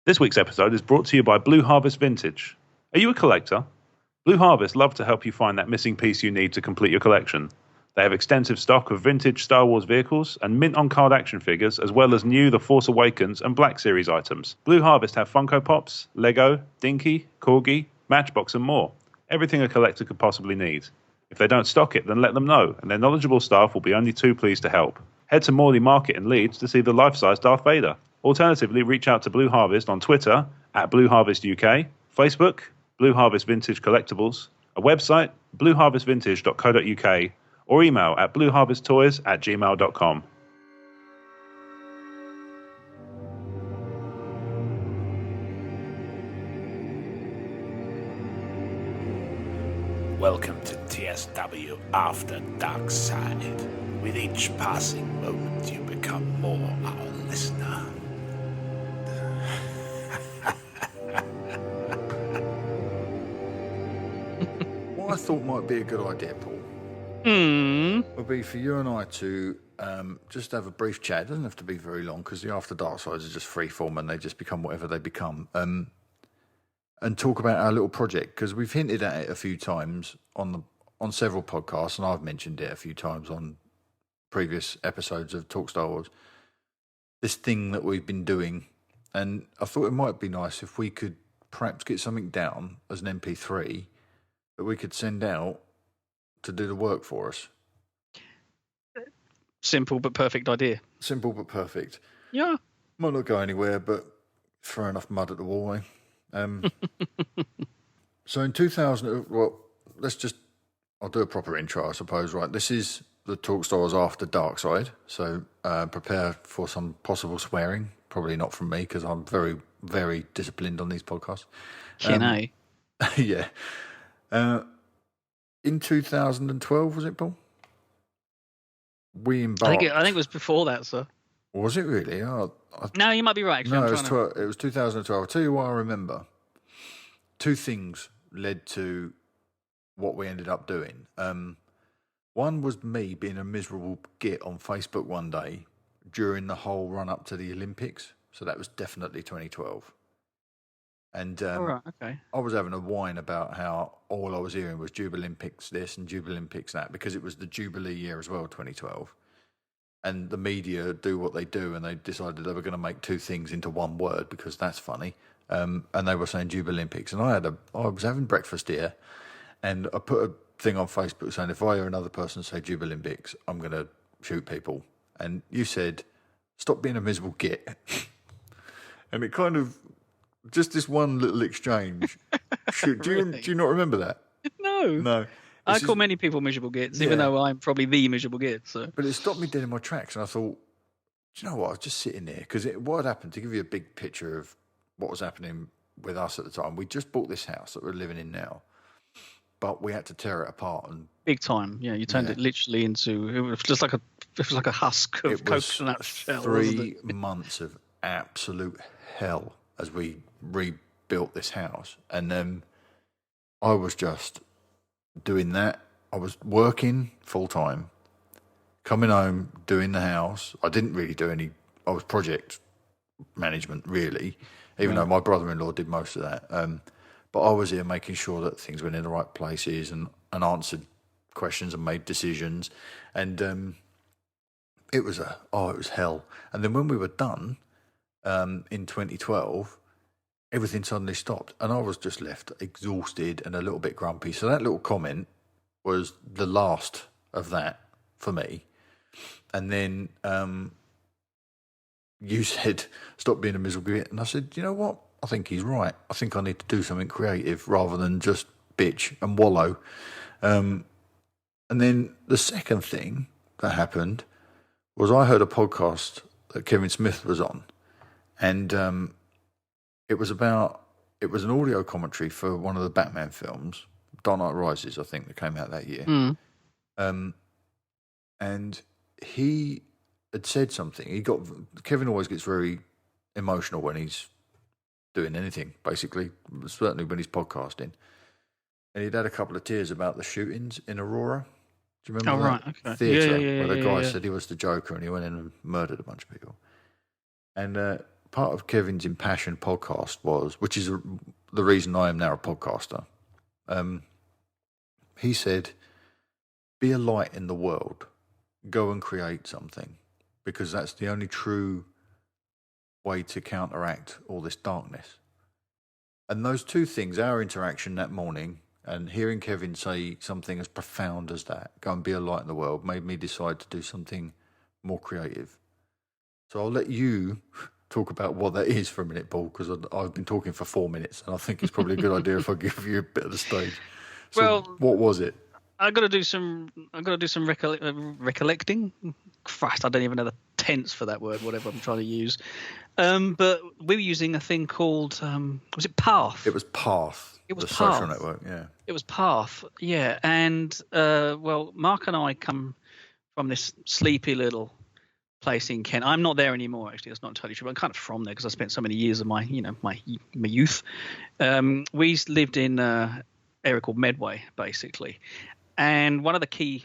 This week's episode is brought to you by Blue Harvest Vintage. Are you a collector? Blue Harvest love to help you find that missing piece you need to complete your collection. They have extensive stock of vintage Star Wars vehicles and mint-on-card action figures, as well as new The Force Awakens and Black Series items. Blue Harvest have Funko Pops, Lego, Dinky, Corgi, Matchbox and more. Everything a collector could possibly need. If they don't stock it, then let them know, and their knowledgeable staff will be only too pleased to help. Head to Morley Market in Leeds to see the life-size Darth Vader. Alternatively, reach out to Blue Harvest on Twitter at Blue Harvest UK, Facebook, Blue Harvest Vintage Collectibles, a website, blueharvestvintage.co.uk, or email at blueharvesttoys@gmail.com. Welcome to TSW After Darkside. With each passing moment, you become more our listener. What I thought might be a good idea, Paul, would be for you and I to just have a brief chat. It doesn't have to be very long because the After Darksides are just free form and they just become whatever they become. And talk about our little project, because we've hinted at it a few times on several podcasts, and I've mentioned it a few times on previous episodes of Talk Star Wars. This thing that we've been doing, and I thought it might be nice if we could perhaps get something down as an MP3 that we could send out to do the work for us. Simple but perfect idea. Simple but perfect. Yeah. Might not go anywhere, but throw enough mud at the wall, eh? So in 2000, I'll do a proper intro, I suppose, right? This is the Talk Star Wars After Darkside, so prepare for some possible swearing. Probably not from me, because I'm very, very disciplined on these podcasts. Yeah. In 2012, was it, Paul? We embarked. I think it was before that, sir. Was it really? Oh, No, you might be right. Actually. No, it was 2012. I'll tell you what I remember. Two things led to what we ended up doing. One was me being a miserable git on Facebook one day during the whole run-up to the Olympics. So that was definitely 2012. And right, okay. I was having a whine about how all I was hearing was Jubilympics this and Jubilympics that, because it was the Jubilee year as well, 2012. And the media do what they do, and they decided they were going to make two things into one word because that's funny. And they were saying Jubilympics. And I was having breakfast here, and I put a thing on Facebook saying, if I hear another person say Jubilympics, I'm going to shoot people. And you said, stop being a miserable git. And it kind of, just this one little exchange. Do you not remember that? No. I call many people miserable gits, even though I'm probably the miserable git. So. But it stopped me dead in my tracks, and I thought, do you know what? I was just sitting there, because what had happened, to give you a big picture of what was happening with us at the time, we just bought this house that we're living in now, but we had to tear it apart. And big time, yeah. You turned it literally into, it was just like a husk of coconut shell. 3 months of absolute hell as we rebuilt this house, and then I was just doing that. I was working full time, coming home, doing the house. I didn't really do any. I was project management, really, even though my brother-in-law did most of that. But I was here making sure that things went in the right places and answered questions and made decisions. And it was hell. And then when we were done in 2012, everything suddenly stopped, and I was just left exhausted and a little bit grumpy. So that little comment was the last of that for me. And then you said, stop being a miserable git. And I said, you know what? I think he's right. I think I need to do something creative rather than just bitch and wallow. And then the second thing that happened was I heard a podcast that Kevin Smith was on, and it was an audio commentary for one of the Batman films, Dark Knight Rises, I think, that came out that year. And he had said something. Kevin always gets very emotional when he's doing anything, basically, certainly when he's podcasting. And he'd had a couple of tears about the shootings in Aurora. Do you remember that? Okay. Theatre where the guy said he was the Joker and he went in and murdered a bunch of people. And part of Kevin's Impassioned podcast was, which is the reason I am now a podcaster. He said, "Be a light in the world. Go and create something, because that's the only true way to counteract all this darkness." And those two things, our interaction that morning and hearing Kevin say something as profound as that, "Go and be a light in the world," made me decide to do something more creative. So I'll let you talk about what that is for a minute, Paul, because I've been talking for 4 minutes, and I think it's probably a good idea if I give you a bit of the stage. So well, what was it? I've got to do some recollecting. Christ, I don't even know the tense for that word, whatever I'm trying to use. But we were using a thing called, was it Path? It was Path. It was the Path. social network, yeah. It was Path, yeah. And, well, Mark and I come from this sleepy little place in Kent. I'm not there anymore, actually. That's not entirely true. But I'm kind of from there because I spent so many years of my youth. We lived in an area called Medway, basically. And one of the key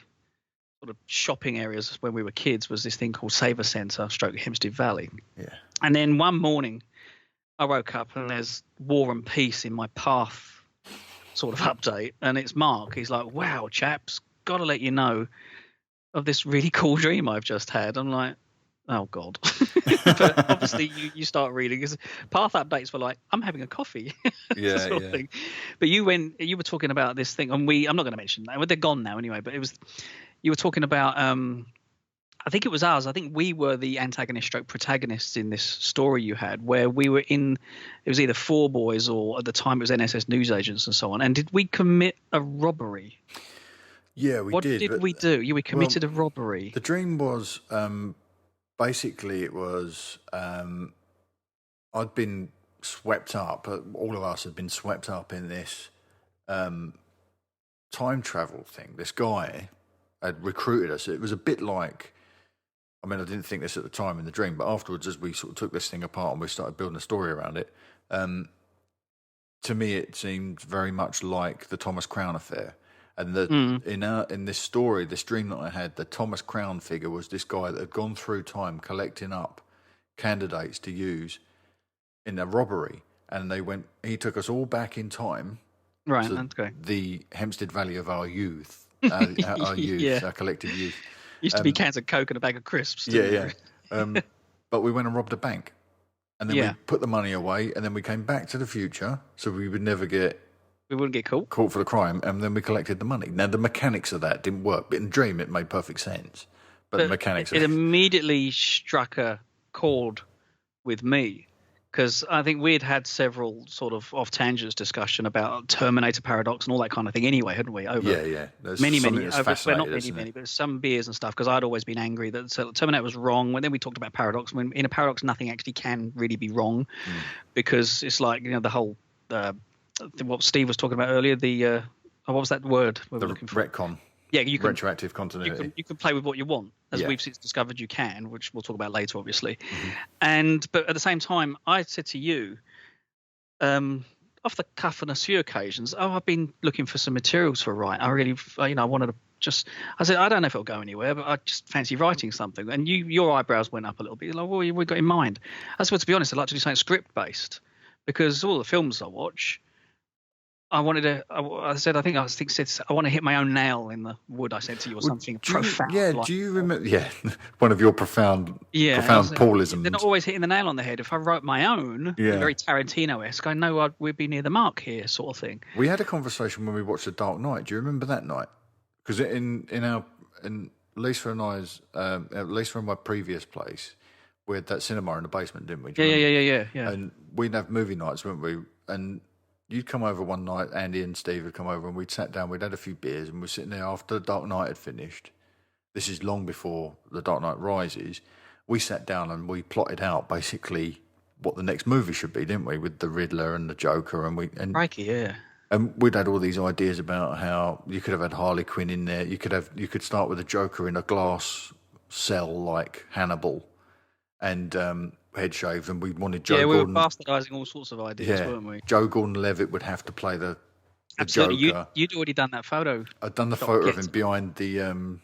sort of shopping areas when we were kids was this thing called Saver Centre, stroke Hempstead Valley. Yeah. And then one morning, I woke up and there's War and Peace in my Path sort of update. And it's Mark. He's like, "Wow, chaps, got to let you know of this really cool dream I've just had." I'm like, oh, God. But obviously you start reading. Because Path updates were like, "I'm having a coffee." Yeah, sort of thing. But you were talking about this thing, and I'm not going to mention that. Well, they're gone now anyway, but you were talking about, I think it was ours. I think we were the antagonist stroke protagonists in this story you had, where we were it was either Four Boys or at the time it was NSS newsagents and so on. And did we commit a robbery? Yeah, we did. What did we do? Yeah, we committed a robbery. The dream was, basically it was, I'd been swept up, all of us had been swept up in this time travel thing. This guy had recruited us. It was a bit like, I mean, I didn't think this at the time in the dream, but afterwards, as we sort of took this thing apart and we started building a story around it, to me it seemed very much like the Thomas Crown affair. And in this story, this dream that I had, the Thomas Crown figure was this guy that had gone through time collecting up candidates to use in a robbery, and he took us all back in time, right? That's great. The Hempstead Valley of our youth, our youth, yeah. Our collective youth. Used to be cans of Coke and a bag of crisps. Yeah. But we went and robbed a bank, and then we put the money away, and then we came back to the future, so we would never we wouldn't get caught for the crime, and then we collected the money. Now the mechanics of that didn't work, but in Dream it made perfect sense. But the mechanics it immediately struck a chord with me, because I think we'd had several sort of off tangents discussion about Terminator paradox and all that kind of thing anyway, hadn't we? Over many years. Well, not many, but some beers and stuff, because I'd always been angry that Terminator was wrong. When then we talked about paradox. When in a paradox, nothing actually can really be wrong, because it's like, the whole what Steve was talking about earlier. What was that word we were looking for? Retcon. Yeah, you can retroactive continuity. You can play with what you want, as we've since discovered you can, which we'll talk about later, obviously. But at the same time, I said to you, off the cuff on a few occasions, I've been looking for some materials for write. I really, I wanted to I said, I don't know if it'll go anywhere, but I just fancy writing something. And your eyebrows went up a little bit. You're like, what have we got in mind? I said, well, to be honest, I'd like to do something script based, because all the films I watch, I wanted to. I said, I want to hit my own nail in the wood. I said to you, or something profound. Do you remember? Yeah, one of your profound Paulisms. They're not always hitting the nail on the head. If I wrote my own, very Tarantino-esque, I know we'd be near the mark here, sort of thing. We had a conversation when we watched The Dark Knight. Do you remember that night? Because in Lisa and I's, Lisa and my previous place, we had that cinema in the basement, didn't we? Yeah. And we'd have movie nights, wouldn't we? And you'd come over one night, Andy and Steve would come over, and we'd sat down, we'd had a few beers, and we're sitting there after The Dark Knight had finished. This is long before The Dark Knight Rises. We sat down and we plotted out basically what the next movie should be, didn't we? With the Riddler and the Joker, Crikey, yeah. And we'd had all these ideas about how you could have had Harley Quinn in there. You could start with the Joker in a glass cell like Hannibal, and head shaved, and we wanted Joe Gordon. Yeah, we were bastardising all sorts of ideas, weren't we? Joe Gordon-Levitt would have to play the Absolutely. Joker. You'd already done that photo. I'd done the photo of him behind the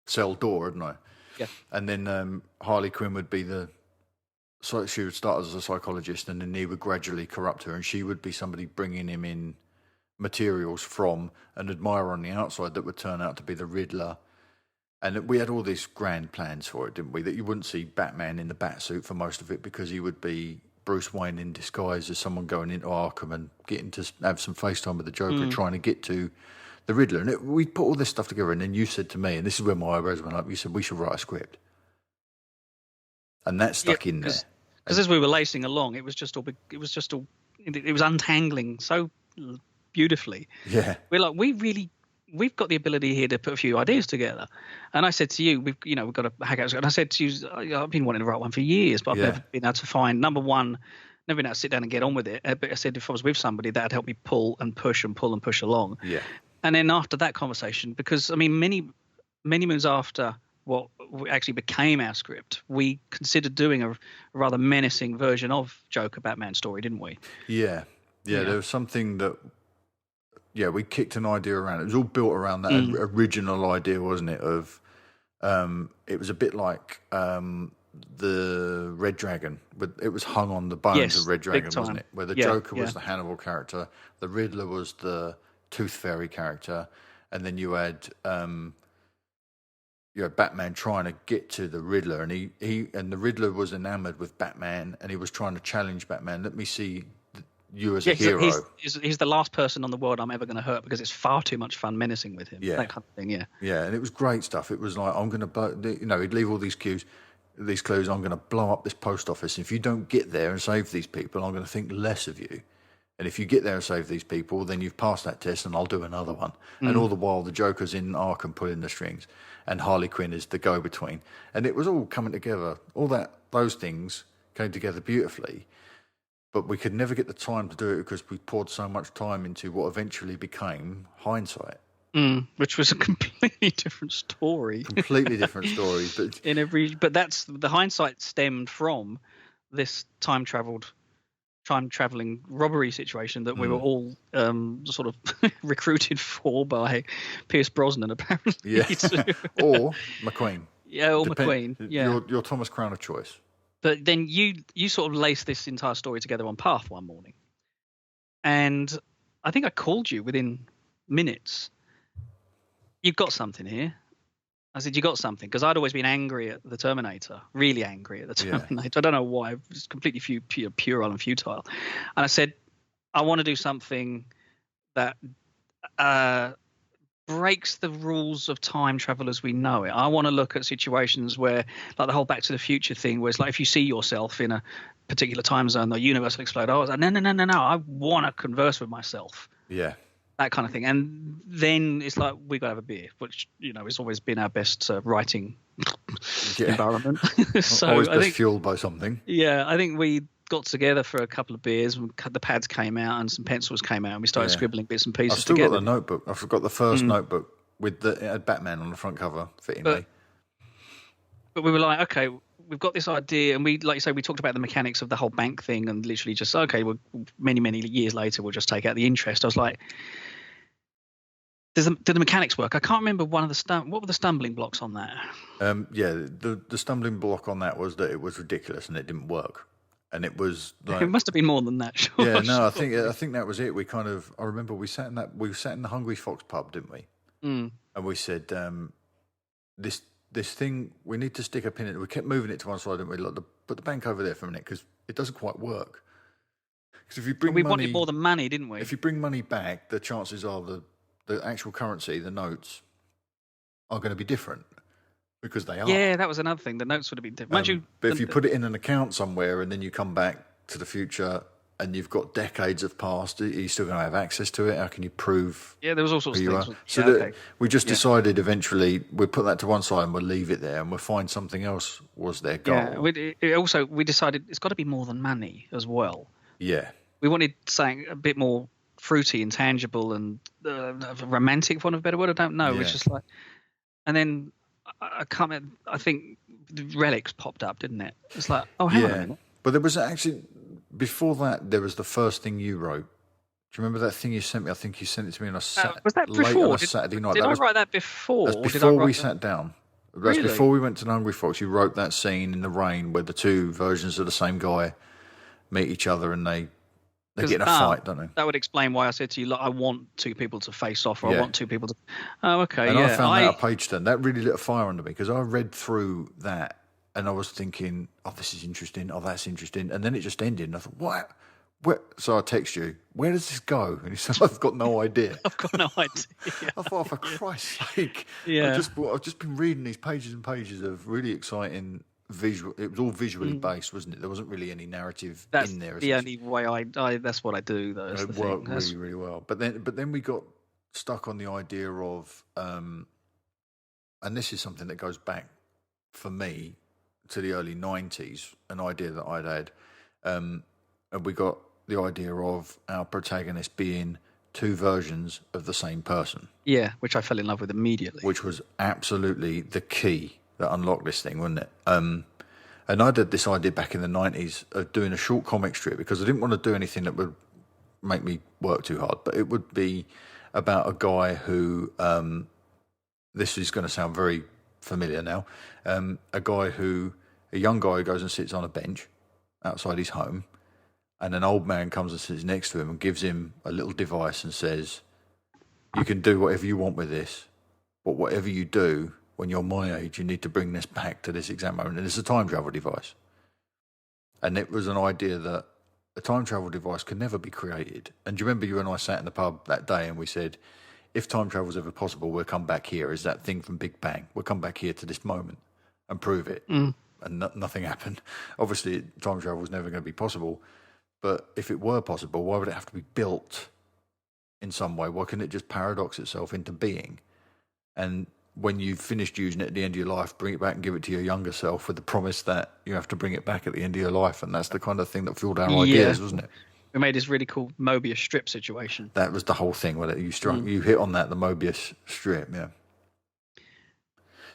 cell door, hadn't I? Yeah. And then Harley Quinn would be the So she would start as a psychologist, and then he would gradually corrupt her, and she would be somebody bringing him in materials from an admirer on the outside that would turn out to be the Riddler. And we had all these grand plans for it, didn't we? That you wouldn't see Batman in the Batsuit for most of it because he would be Bruce Wayne in disguise as someone going into Arkham and getting to have some FaceTime with the Joker, trying to get to the Riddler. And we put all this stuff together, and then you said to me, and this is where my eyebrows went up, you said we should write a script. And that stuck in there. Because as we were lacing along, it was untangling so beautifully. Yeah. We're like, we've got the ability here to put a few ideas together. And I said to you, we've got to hack out. And I said to you, I've been wanting to write one for years, but I've never been able to find, number one, never been able to sit down and get on with it. But I said, if I was with somebody, that'd help me pull and push along. Yeah. And then after that conversation, because I mean, many moons after what actually became our script, we considered doing a rather menacing version of Joker Batman story, didn't we? Yeah. There was something that, we kicked an idea around. It was all built around that original idea, wasn't it? Of it was a bit like the Red Dragon. It was hung on the bones of Red Dragon, wasn't it? Where the Joker was the Hannibal character, the Riddler was the Tooth Fairy character, and then you had Batman trying to get to the Riddler, and he and the Riddler was enamored with Batman, and he was trying to challenge Batman. Let me see you as a hero. He's the last person on the world I'm ever going to hurt because it's far too much fun menacing with him. That kind of thing. Yeah, and it was great stuff. It was like, I'm going to, he'd leave all these clues. I'm going to blow up this post office. If you don't get there and save these people, I'm going to think less of you. And if you get there and save these people, then you've passed that test, and I'll do another one. And all the while, the Joker's in Arkham pulling the strings, and Harley Quinn is the go-between. And it was all coming together. Those things came together beautifully. But we could never get the time to do it because we poured so much time into what eventually became Hindsight. Which was a completely different story. But that's the Hindsight stemmed from this time traveling robbery situation that we were all sort of recruited for by Pierce Brosnan, apparently. Yeah. Or McQueen. Yeah, or McQueen. Yeah. Your Thomas Crown of choice. But then you sort of laced this entire story together on Path one morning. And I think I called you within minutes. You've got something here. I said, you got something, because I'd always been angry at the Terminator, really angry at the Terminator. I don't know why. It was completely puerile and futile. And I said, I want to do something that breaks the rules of time travel as we know it. I want to look at situations where, like the whole Back to the Future thing, where it's like if you see yourself in a particular time zone, the universe will explode. I was like, no. I want to converse with myself. Yeah. That kind of thing. And then it's like, we got to have a beer, which, it's always been our best writing environment. So always best fueled by something. Yeah, I think we got together for a couple of beers, and the pads came out and some pencils came out, and we started scribbling bits and pieces together. I've still got the notebook. I forgot the first notebook with it had Batman on the front cover, fittingly. But we were like, okay, we've got this idea, and we, like you say, we talked about the mechanics of the whole bank thing, and literally just, okay, well, many years later, we'll just take out the interest. I was like, did the mechanics work? I can't remember what were the stumbling blocks on that? The stumbling block on that was that it was ridiculous and it didn't work. And it was like, it must have been more than that. Sure, yeah, no, I think that was it. I remember we sat in the Hungry Fox pub, didn't we? And we said, this thing, we need to stick a pin in it. We kept moving it to one side, didn't we? Like, put the bank over there for a minute, because it doesn't quite work. Because if you bring wanted more than money, didn't we? If you bring money back, the chances are the actual currency, the notes, are going to be different. Because they are. Yeah, that was another thing. The notes would have been different. But if you put it in an account somewhere and then you come back to the future and you've got decades of past, are you still going to have access to it? How can you prove? Yeah, there was all sorts of things. So we just decided eventually we'll put that to one side and we'll leave it there and we'll find something else was their goal. Yeah, we decided it's got to be more than money as well. Yeah. We wanted something a bit more fruity and tangible and romantic, for want of a better word. I don't know. Yeah. It's just like, and then I can't remember, I think the Relics popped up, didn't it? It's like, oh, hang on a minute. But there was actually, before that, there was the first thing you wrote. Do you remember that thing you sent me? I think you sent it to me on a was that before? Saturday night. Did I write that before? That's before we sat down. That's before we went to the Hungry Fox. You wrote that scene in the rain where the two versions of the same guy meet each other and they get in a fight, don't they? That would explain why I said to you, look, I want two people to face off, or I want two people to... Oh, okay, and I found that a page turn. That really lit a fire under me, because I read through that and I was thinking, oh, this is interesting. Oh, that's interesting. And then it just ended and I thought, what? So I text you, where does this go? And he said, I've got no idea. I've got no idea. I thought, for Christ's sake. Yeah. I've just been reading these pages and pages of really exciting visual. It was all visually based, wasn't it? There wasn't really any narrative in there. The only way I that's what I do, though. It worked really, really well. But then we got stuck on the idea of, and this is something that goes back for me to the early 90s, an idea that I'd had. And we got the idea of our protagonist being two versions of the same person. Yeah, which I fell in love with immediately. Which was absolutely the key that unlocked this thing, wasn't it? And I had this idea back in the 90s of doing a short comic strip, because I didn't want to do anything that would make me work too hard, but it would be about a guy who, this is going to sound very familiar now, a young guy who goes and sits on a bench outside his home, and an old man comes and sits next to him and gives him a little device and says, you can do whatever you want with this, but whatever you do, when you're my age, you need to bring this back to this exact moment. And it's a time travel device. And it was an idea that a time travel device can never be created. And do you remember you and I sat in the pub that day and we said, if time travel is ever possible, we'll come back here. Is that thing from Big Bang? We'll come back here to this moment and prove it. And nothing happened. Obviously, time travel was never going to be possible. But if it were possible, why would it have to be built in some way? Why couldn't it just paradox itself into being? And when you've finished using it at the end of your life, bring it back and give it to your younger self with the promise that you have to bring it back at the end of your life. And that's the kind of thing that fueled our ideas, wasn't it? We made this really cool Mobius strip situation. That was the whole thing. Where you hit on that, the Mobius strip, yeah.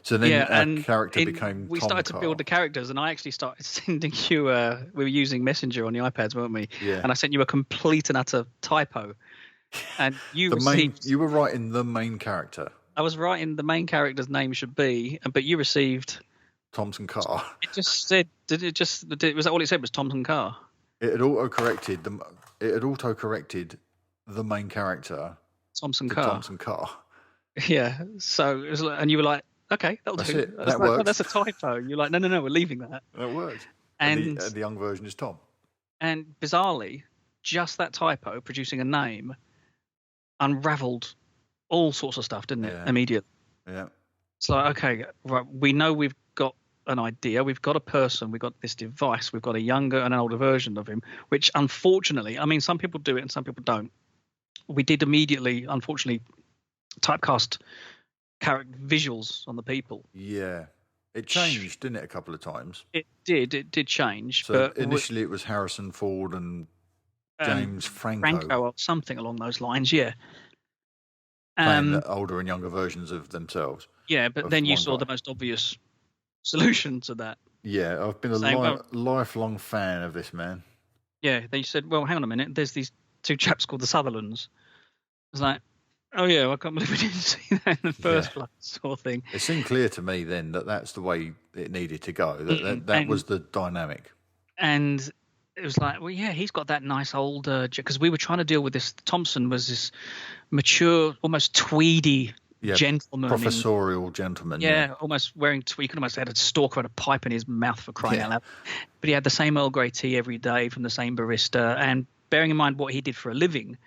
So then our character became We Tom started Carr. to build the characters, and I actually started sending you... we were using Messenger on the iPads, weren't we? Yeah. And I sent you a complete and utter typo. And you You were writing the main character. I was writing the main character's name should be, but you received... Thompson Carr. It just said... was that all it said was Thompson Carr? It had auto-corrected the main character Thompson to Carr. Thompson Carr. Yeah. So it was like, and you were like, okay, that'll That's do. it. That's That like, works. oh, that's a typo. You're like, no, we're leaving that. That works. And the young version is Tom. And bizarrely, just that typo producing a name unraveled all sorts of stuff, didn't it? Yeah. Immediately. Yeah. It's like, okay, right, we know we've got an idea, we've got a person, we've got this device, we've got a younger and an older version of him, which unfortunately, I mean, some people do it and some people don't. We did immediately, unfortunately, typecast character visuals on the people. Yeah. It changed, didn't it, a couple of times? It did change. So but initially it was Harrison Ford and James Franco or something along those lines, yeah. playing the older and younger versions of themselves. Yeah, but then you saw the most obvious solution to that. Yeah, I've been a lifelong fan of this man. Yeah, they said, well, hang on a minute, there's these two chaps called the Sutherlands. It's like, oh yeah, I can't believe we didn't see that in the first place, sort of thing. It seemed clear to me then that that's the way it needed to go. That was the dynamic. And it was like, well, yeah, he's got that nice old... Because we were trying to deal with this... Thompson was this mature, almost tweedy gentleman. Professorial gentleman. Yeah, almost wearing... You could almost have a stalker and a pipe in his mouth for crying out loud. But he had the same Earl Grey tea every day from the same barista. And bearing in mind what he did for a living,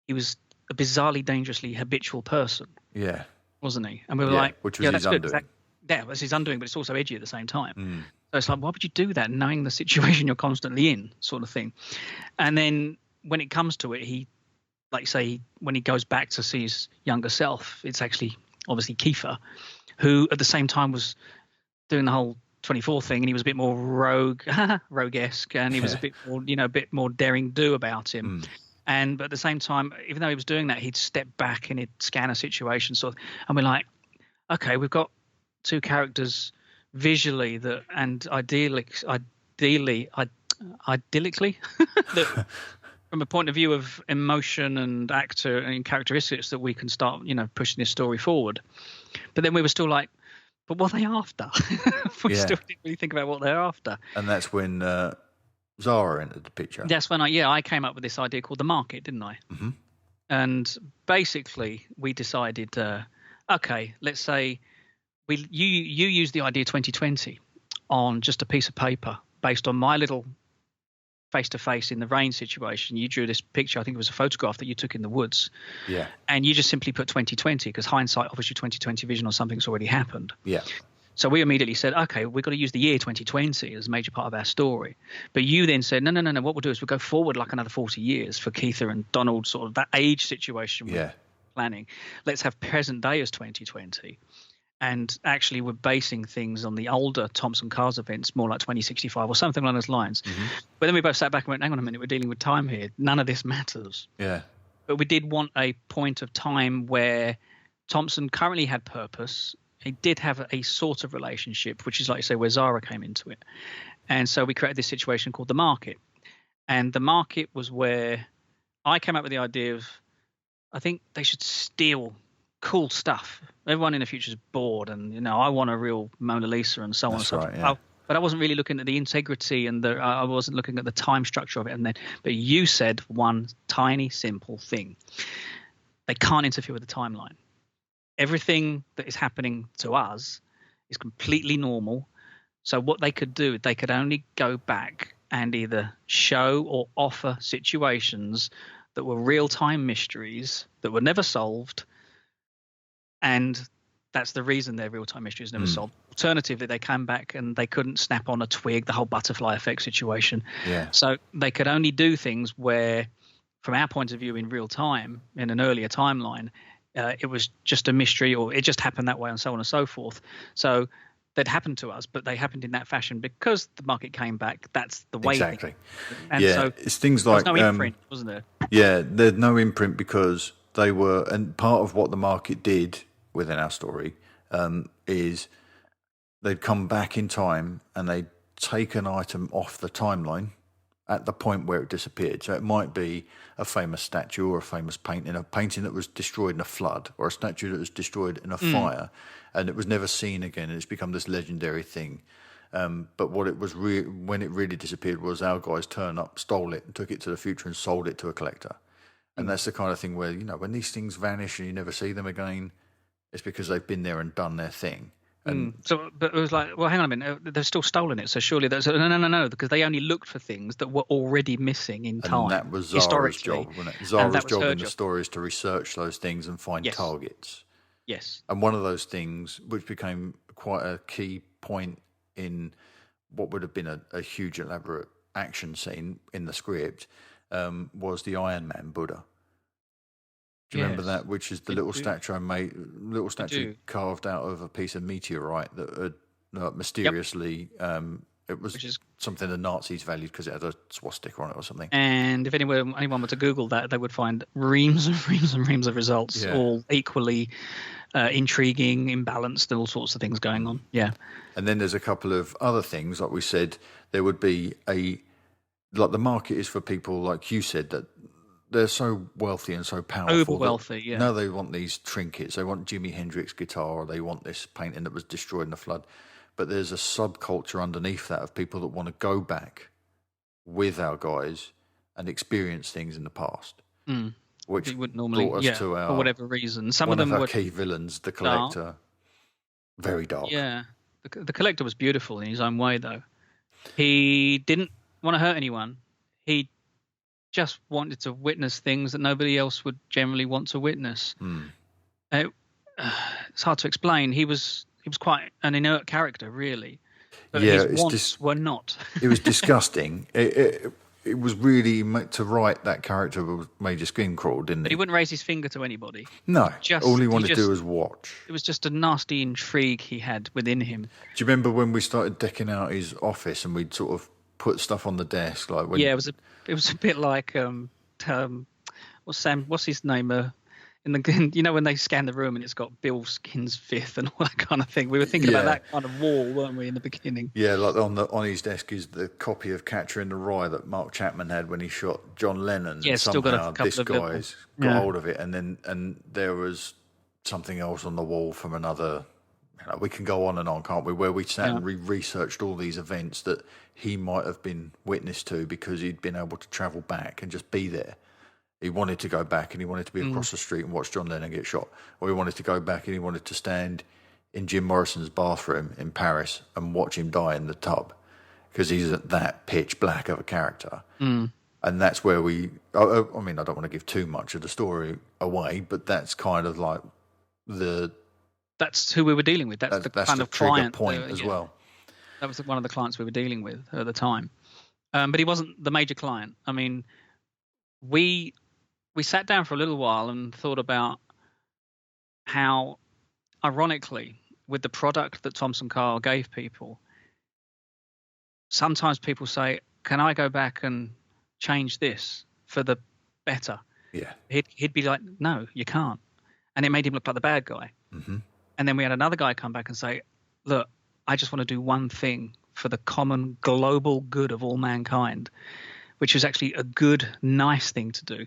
he was a bizarrely, dangerously habitual person. Yeah. Wasn't he? And we were like... Which was his undoing. Yeah, it's his undoing, but it's also edgy at the same time. So it's like, why would you do that knowing the situation you're constantly in, sort of thing? And then when it comes to it, he, like say, when he goes back to see his younger self, it's actually obviously Kiefer, who at the same time was doing the whole 24 thing, and he was a bit more rogue-esque, and he was a bit more, a bit more daring-do about him. But at the same time, even though he was doing that, he'd step back and he'd scan a situation, and we're like, okay, we've got two characters visually that and idyllically that from a point of view of emotion and actor and characteristics that we can start pushing this story forward. But then we were still like, but what are they after? We still didn't really think about what they're after. And that's when Zara entered the picture. That's when I came up with this idea called the market, didn't I? Mm-hmm. And basically, we decided, okay, let's say you use the idea 2020 on just a piece of paper based on my little face-to-face in the rain situation. You drew this picture. I think it was a photograph that you took in the woods. Yeah. And you just simply put 2020 because hindsight offers you 2020 vision on something that's already happened. Yeah. So we immediately said, okay, we've got to use the year 2020 as a major part of our story. But you then said, no. What we'll do is we'll go forward like another 40 years for Keitha and Donald, sort of that age situation we're planning. Let's have present day as 2020. And actually, we're basing things on the older Thompson Cars events, more like 2065 or something along those lines. Mm-hmm. But then we both sat back and went, hang on a minute, we're dealing with time here. None of this matters. Yeah. But we did want a point of time where Thompson currently had purpose. He did have a sort of relationship, which is, like you say, where Zara came into it. And so we created this situation called the market. And the market was where I came up with the idea of, I think they should steal cool stuff. Everyone in the future is bored and, I want a real Mona Lisa and so on and so forth. Yeah. But I wasn't really looking at the integrity and I wasn't looking at the time structure of it. But you said one tiny, simple thing. They can't interfere with the timeline. Everything that is happening to us is completely normal. So what they could do, they could only go back and either show or offer situations that were real-time mysteries that were never solved. And that's the reason they're real-time mysteries never solved. Alternatively, they came back and they couldn't snap on a twig, the whole butterfly effect situation. Yeah. So they could only do things where, from our point of view in real time, in an earlier timeline, it was just a mystery or it just happened that way and so on and so forth. So they'd happened to us, but they happened in that fashion because the market came back. That's the way. Exactly. And so it's things like there was no imprint, wasn't there? Yeah, there's no imprint because they were, and part of what the market did within our story is they'd come back in time and they'd take an item off the timeline at the point where it disappeared. So it might be a famous statue or a famous painting, a painting that was destroyed in a flood or a statue that was destroyed in a fire and it was never seen again and it's become this legendary thing. But what it was when it really disappeared was our guys turned up, stole it and took it to the future and sold it to a collector. And that's the kind of thing where, when these things vanish and you never see them again, it's because they've been there and done their thing. And but it was like, well, hang on a minute, they've still stolen it. So surely there's no, because they only looked for things that were already missing in time. And that was Zara's job, wasn't it? Zara's job in the story is to research those things and find targets. Yes. And one of those things, which became quite a key point in what would have been a huge elaborate action scene in the script, was the Iron Man Buddha. Do you remember that? Which is the little statue carved out of a piece of meteorite that had mysteriously, it was something the Nazis valued because it had a swastika on it or something. And if anyone were to Google that, they would find reams and reams and reams of results, all equally intriguing, imbalanced, and all sorts of things going on. Yeah. And then there's a couple of other things, like we said, there would be the market is for people, like you said, that they're so wealthy and so powerful. Over wealthy, yeah. Now they want these trinkets. They want Jimi Hendrix guitar, or they want this painting that was destroyed in the flood. But there's a subculture underneath that of people that want to go back with our guys and experience things in the past. Which we wouldn't normally, brought us to our, for whatever reason. Some one of them our were key villains, the Collector. Dark. Very dark. Yeah. The Collector was beautiful in his own way, though. He didn't want to hurt anyone. He just wanted to witness things that nobody else would generally want to witness. It's hard to explain. He was quite an inert character, really. But his wants were not. It was disgusting. It was really to write that character made your skin crawl, didn't it? He wouldn't raise his finger to anybody. No, all he wanted to do was watch. It was just a nasty intrigue he had within him. Do you remember when we started decking out his office and we'd sort of put stuff on the desk? It was a bit like what's his name? When they scan the room and it's got Bill Skin's Fifth and all that kind of thing. We were thinking about that kind of wall, weren't we, in the beginning? Yeah, like on his desk is the copy of Catcher in the Rye that Mark Chapman had when he shot John Lennon. Yeah, still got a couple this guy's got hold of it, and there was something else on the wall from another we can go on and on, can't we? Where we sat and researched all these events that he might have been witness to because he'd been able to travel back and just be there. He wanted to go back and he wanted to be across the street and watch John Lennon get shot. Or he wanted to go back and he wanted to stand in Jim Morrison's bathroom in Paris and watch him die in the tub because he's that pitch black of a character. And that's where I mean, I don't want to give too much of the story away, but that's kind of like that's who we were dealing with. That's the kind of client point as well. That was one of the clients we were dealing with at the time. But he wasn't the major client. I mean, we sat down for a little while and thought about how, ironically, with the product that Thompson Carr gave people, sometimes people say, can I go back and change this for the better? Yeah. He'd be like, no, you can't. And it made him look like the bad guy. Mm-hmm. And then we had another guy come back and say, look, I just want to do one thing for the common global good of all mankind, which is actually a good, nice thing to do.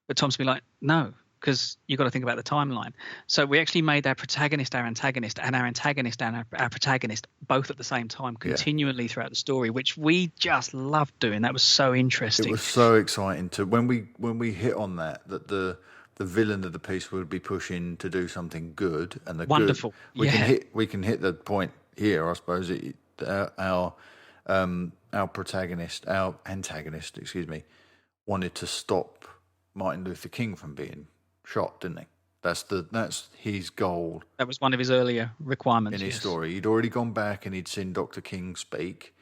But Tom's be like, no, because you've got to think about the timeline. So we actually made our protagonist our antagonist and our antagonist and our protagonist both at the same time, continually throughout the story, which we just loved doing. That was so interesting. It was so exciting when we hit on that the villain of the piece would be pushing to do something good, and the wonderful. Good, we can hit the point here, I suppose. Our antagonist, excuse me, wanted to stop Martin Luther King from being shot, didn't he? That's his goal. That was one of his earlier requirements in his story. He'd already gone back and he'd seen Dr. King speak.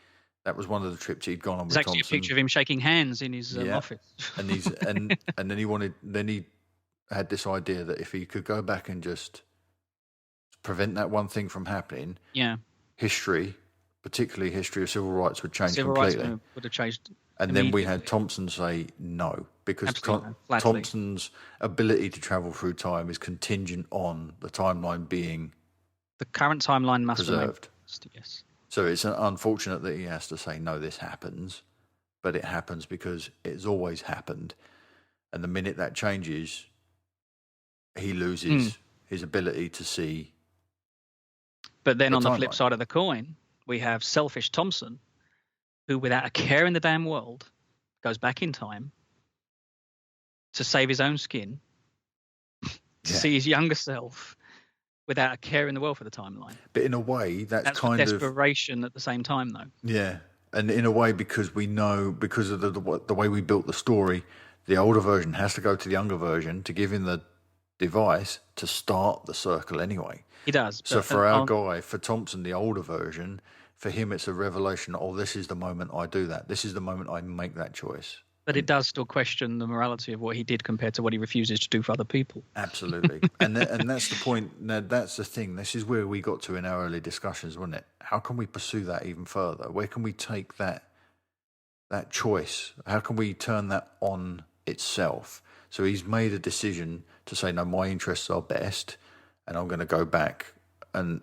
That was one of the trips he'd gone on with Thompson. There's actually a picture of him shaking hands in his office. And and then he had this idea that if he could go back and just prevent that one thing from happening, history, particularly history of civil rights, would change completely. Civil rights would have changed. And then we had Thompson say no, because Thompson's ability to travel through time is contingent on the timeline being the current timeline must preserved. Yes. So it's unfortunate that he has to say no, this happens, but it happens because it's always happened. And the minute that changes, he loses his ability to see. But then on the flip side of the coin, we have selfish Thompson, who, without a care in the damn world, goes back in time to save his own skin, to see his younger self, without a care in the world for the timeline. But in a way, that's kind of desperation at the same time, though. Yeah, and in a way, because we know, because of the way we built the story, the older version has to go to the younger version to give him the device to start the circle anyway. He does. So for Thompson, the older version, for him, it's a revelation. Oh, this is the moment I do that. This is the moment I make that choice. But it does still question the morality of what he did compared to what he refuses to do for other people. Absolutely. and that's the point. Now, that's the thing. This is where we got to in our early discussions, wasn't it? How can we pursue that even further? Where can we take that choice? How can we turn that on itself? So he's made a decision to say, no, my interests are best, and I'm going to go back and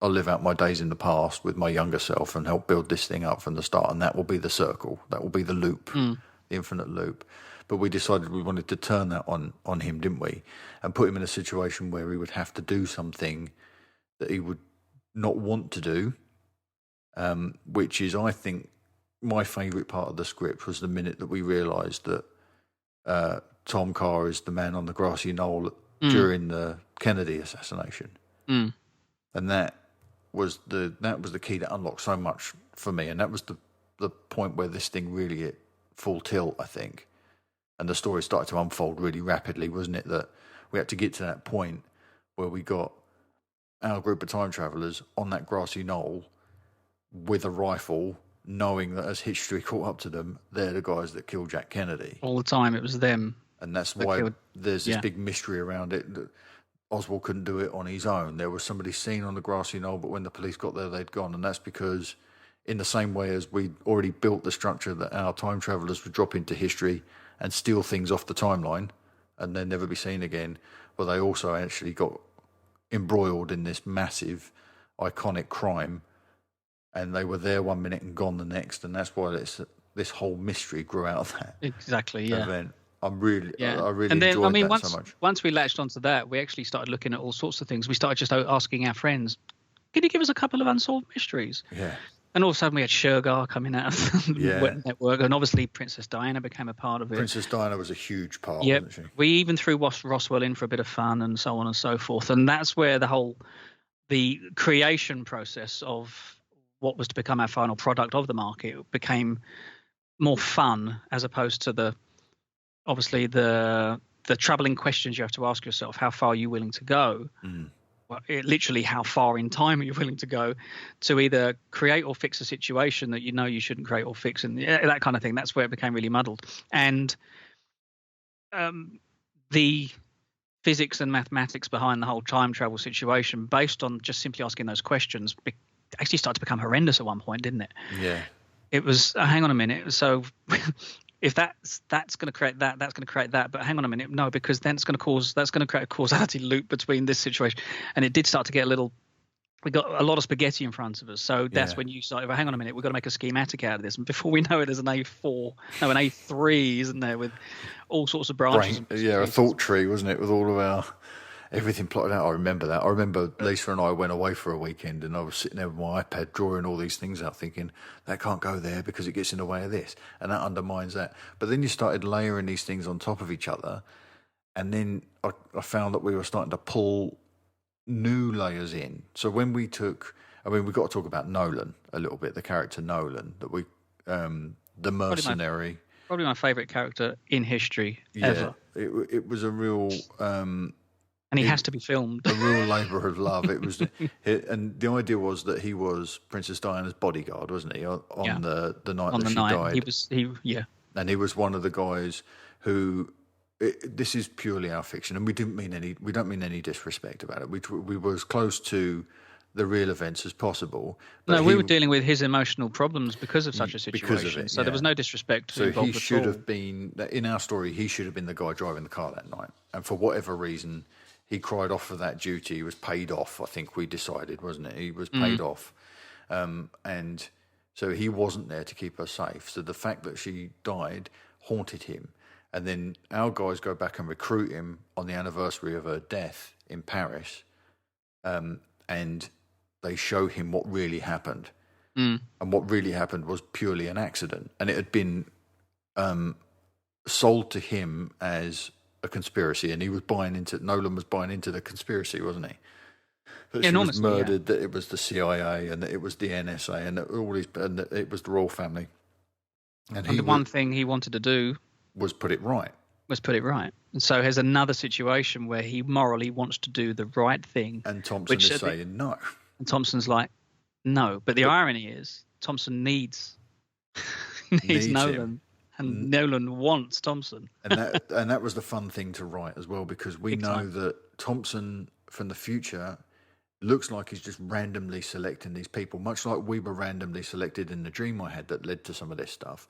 I'll live out my days in the past with my younger self and help build this thing up from the start. And that will be the circle. That will be the loop, the infinite loop. But we decided we wanted to turn that on him, didn't we? And put him in a situation where he would have to do something that he would not want to do, which is, I think, my favourite part of the script was the minute that we realised that Tom Carr is the man on the grassy knoll during the Kennedy assassination. And that was the key that unlocked so much for me, and that was the point where this thing really hit full tilt, I think, and the story started to unfold really rapidly, wasn't it? That we had to get to that point where we got our group of time travelers on that grassy knoll with a rifle, knowing that as history caught up to them, they're the guys that killed Jack Kennedy. All the time it was them. And that's why there's this big mystery around it. Oswald couldn't do it on his own. There was somebody seen on the grassy knoll, but when the police got there, they'd gone. And that's because, in the same way as we'd already built the structure that our time travelers would drop into history and steal things off the timeline and then never be seen again, well, they also actually got embroiled in this massive, iconic crime, and they were there one minute and gone the next. And that's why this whole mystery grew out of that event. I really enjoyed that so much. Once we latched onto that, we actually started looking at all sorts of things. We started just asking our friends, can you give us a couple of unsolved mysteries? Yeah. And all of a sudden we had Shergar coming out of the Yeah. network, and obviously Princess Diana became a part of it. Princess Diana was a huge part, Yep. wasn't she? We even threw Roswell in for a bit of fun and so on and so forth. And that's where the creation process of what was to become our final product of the market became more fun, as opposed to the troubling questions you have to ask yourself. How far are you willing to go? Well, literally, how far in time are you willing to go to either create or fix a situation that you know you shouldn't create or fix, and that kind of thing. That's where it became really muddled. And the physics and mathematics behind the whole time travel situation, based on just simply asking those questions, actually started to become horrendous at one point, didn't it? Yeah. It was, hang on a minute. So if that's going to create that, that's going to create that. But hang on a minute, no, because then that's going to create a causality loop between this situation. And it did start to get we got a lot of spaghetti in front of us. So that's when you started, well, hang on a minute, we've got to make a schematic out of this. And before we know it, there's an an A3, isn't there, with all sorts of branches. A thought tree, wasn't it, with all of our everything plotted out. I remember that. I remember Lisa and I went away for a weekend, and I was sitting there with my iPad drawing all these things out, thinking that can't go there because it gets in the way of this, and that undermines that. But then you started layering these things on top of each other, and then I found that we were starting to pull new layers in. So when we've got to talk about Nolan a little bit, the character Nolan, that we, the mercenary. Probably my favourite character in history ever. It was a real... and he has to be filmed. A real labour of love. It was, and the idea was that he was Princess Diana's bodyguard, wasn't he? On the night that she died. And he was one of the guys who. This is purely our fiction, and we don't mean any disrespect about it. We were as close to the real events as possible. No, we were dealing with his emotional problems because of such a situation. Because of it, so there was no disrespect involved at all. So he should have been, in our story, he should have been the guy driving the car that night. And for whatever reason, he cried off for that duty. He was paid off, I think we decided, wasn't it? He was paid off. And so he wasn't there to keep her safe. So the fact that she died haunted him. And then our guys go back and recruit him on the anniversary of her death in Paris. And they show him what really happened. And what really happened was purely an accident. And it had been sold to him as a conspiracy. And Nolan was buying into the conspiracy, wasn't he? That she was murdered, that it was the CIA, and that it was the NSA, and that it was the royal family. And the one thing he wanted to do was put it right. And so here's another situation where he morally wants to do the right thing. And Thompson is saying no. And Thompson's like, no. But the irony is, Thompson needs Nolan. Him. And Nolan wants Thompson. And that was the fun thing to write as well, because we know that Thompson from the future looks like he's just randomly selecting these people, much like we were randomly selected in the dream I had that led to some of this stuff.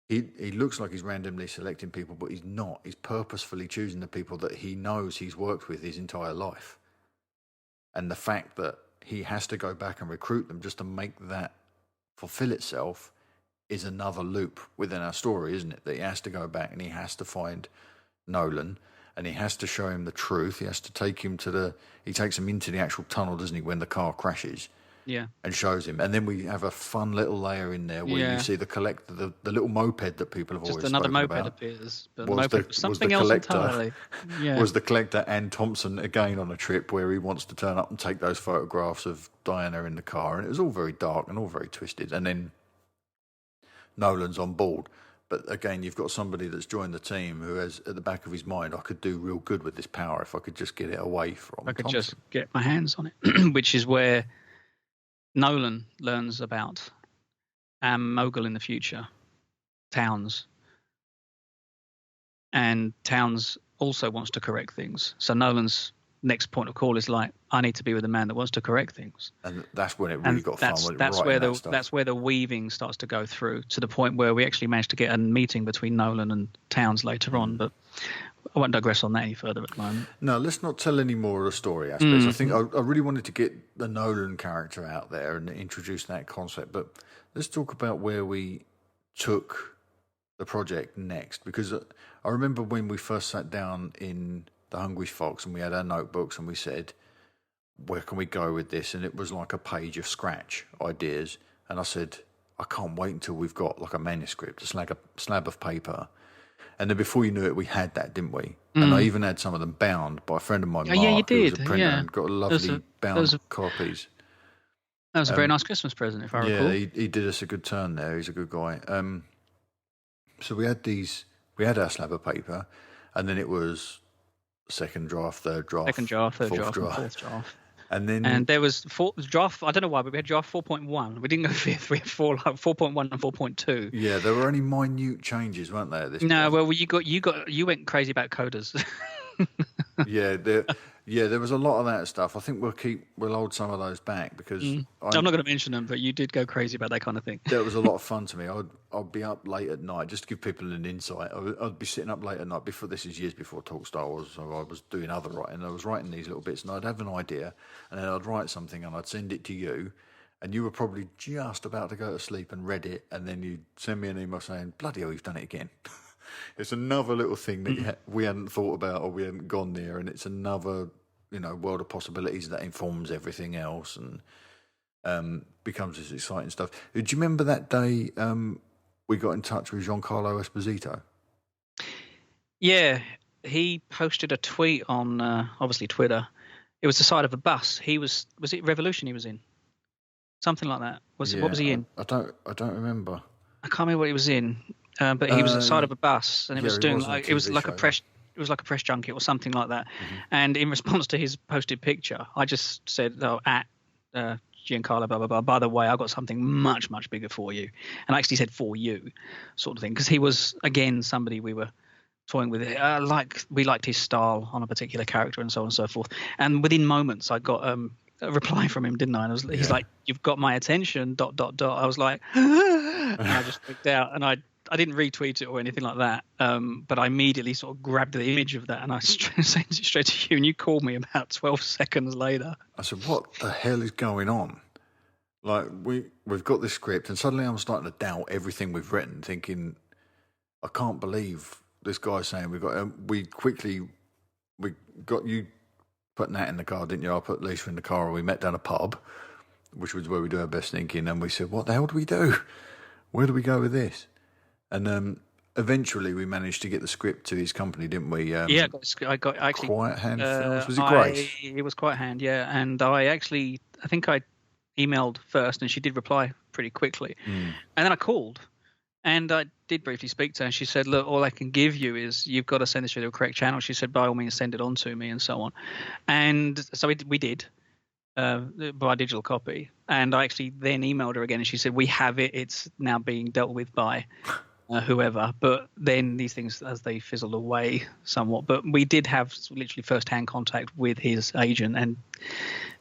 He looks like he's randomly selecting people, but he's not. He's purposefully choosing the people that he knows he's worked with his entire life. And the fact that he has to go back and recruit them just to make that fulfill itself is another loop within our story, isn't it? That he has to go back and he has to find Nolan and he has to show him the truth. He has to take him he takes him into the actual tunnel, doesn't he, when the car crashes? Yeah. And shows him. And then we have a fun little layer in there where you see the collector, the little moped that people have always spoken about. Just another moped appears. But was the collector, was the collector and Thompson again on a trip where he wants to turn up and take those photographs of Diana in the car. And it was all very dark and all very twisted. And then Nolan's on board. But again, you've got somebody that's joined the team who has at the back of his mind, I could do real good with this power if I could just get it away from I could Thompson. Just get my hands on it, which is where Nolan learns about Mogul in the future, Towns. And Towns also wants to correct things. So Nolan's next point of call is like, I need to be with a man that wants to correct things. And that's when it really got fun. That's where the weaving starts to go through to the point where we actually managed to get a meeting between Nolan and Towns later on. But I won't digress on that any further at the moment. No, let's not tell any more of the story aspects. I think I really wanted to get the Nolan character out there and introduce that concept. But let's talk about where we took the project next. Because I remember when we first sat down in the Hungry Fox and we had our notebooks and we said, where can we go with this? And it was like a page of scratch ideas. And I said, I can't wait until we've got like a manuscript, a slab of paper. And then before you knew it, we had that, didn't we? And I even had some of them bound by a friend of mine, Mark, you who was did. a printer, and got lovely bound copies. That was a very nice Christmas present, if I recall. Yeah, he did us a good turn there. He's a good guy. So we had our slab of paper, and then it was second draft, third draft, fourth draft. And there was draft. I don't know why, but we had draft 4.1. We didn't go fifth. We had 4.1 and 4.2. Yeah, there were only minute changes, weren't there? At this no, point? Well, you went crazy about coders. There was a lot of that stuff. I think we'll hold some of those back because I'm not going to mention them, but you did go crazy about that kind of thing. That was a lot of fun to me. I'd be up late at night, just to give people an insight. I'd be sitting up late at night this is years before Talk Star Wars, so I was doing other writing. I was writing these little bits, and I'd have an idea, and then I'd write something, and I'd send it to you, and you were probably just about to go to sleep and read it, and then you'd send me an email saying, bloody hell, you've done it again. It's another little thing that we hadn't thought about or we hadn't gone near, and it's another world of possibilities that informs everything else and becomes this exciting stuff. Do you remember that day we got in touch with Giancarlo Esposito? Yeah, he posted a tweet on obviously Twitter. It was the side of a bus. Was it Revolution he was in? Something like that. What was he in? I don't remember. I can't remember what he was in. But he was at the side of a bus, and it was doing it was like a press junket or something like that. Mm-hmm. And in response to his posted picture, I just said, at Giancarlo, blah blah blah. By the way, I got something much bigger for you, and I actually said for you, sort of thing, because he was again somebody we were toying with. We liked his style on a particular character and so on and so forth. And within moments, I got a reply from him, didn't I? And he's like, "You've got my attention." ... I was like, and I just freaked out, and I didn't retweet it or anything like that, but I immediately sort of grabbed the image of that and I sent it straight to you, and you called me about 12 seconds later. I said, what the hell is going on? Like, we've got this script, and suddenly I'm starting to doubt everything we've written, thinking, I can't believe this guy's saying we got you put Nat in the car, didn't you? I put Lisa in the car, and we met down a pub, which was where we do our best thinking, and we said, what the hell do we do? Where do we go with this? And eventually we managed to get the script to his company, didn't we? I got actually Quiet Hand Films. Was it Grace? It was Quiet Hand, yeah. And I think I emailed first, and she did reply pretty quickly. And then I called, and I did briefly speak to her, and she said, look, all I can give you is you've got to send this through the correct channel. She said, by all means, send it on to me, and so on. And so we did. By digital copy. And I actually then emailed her again, and she said, we have it. It's now being dealt with by whoever. But then these things, as they fizzled away somewhat, but we did have literally first-hand contact with his agent, and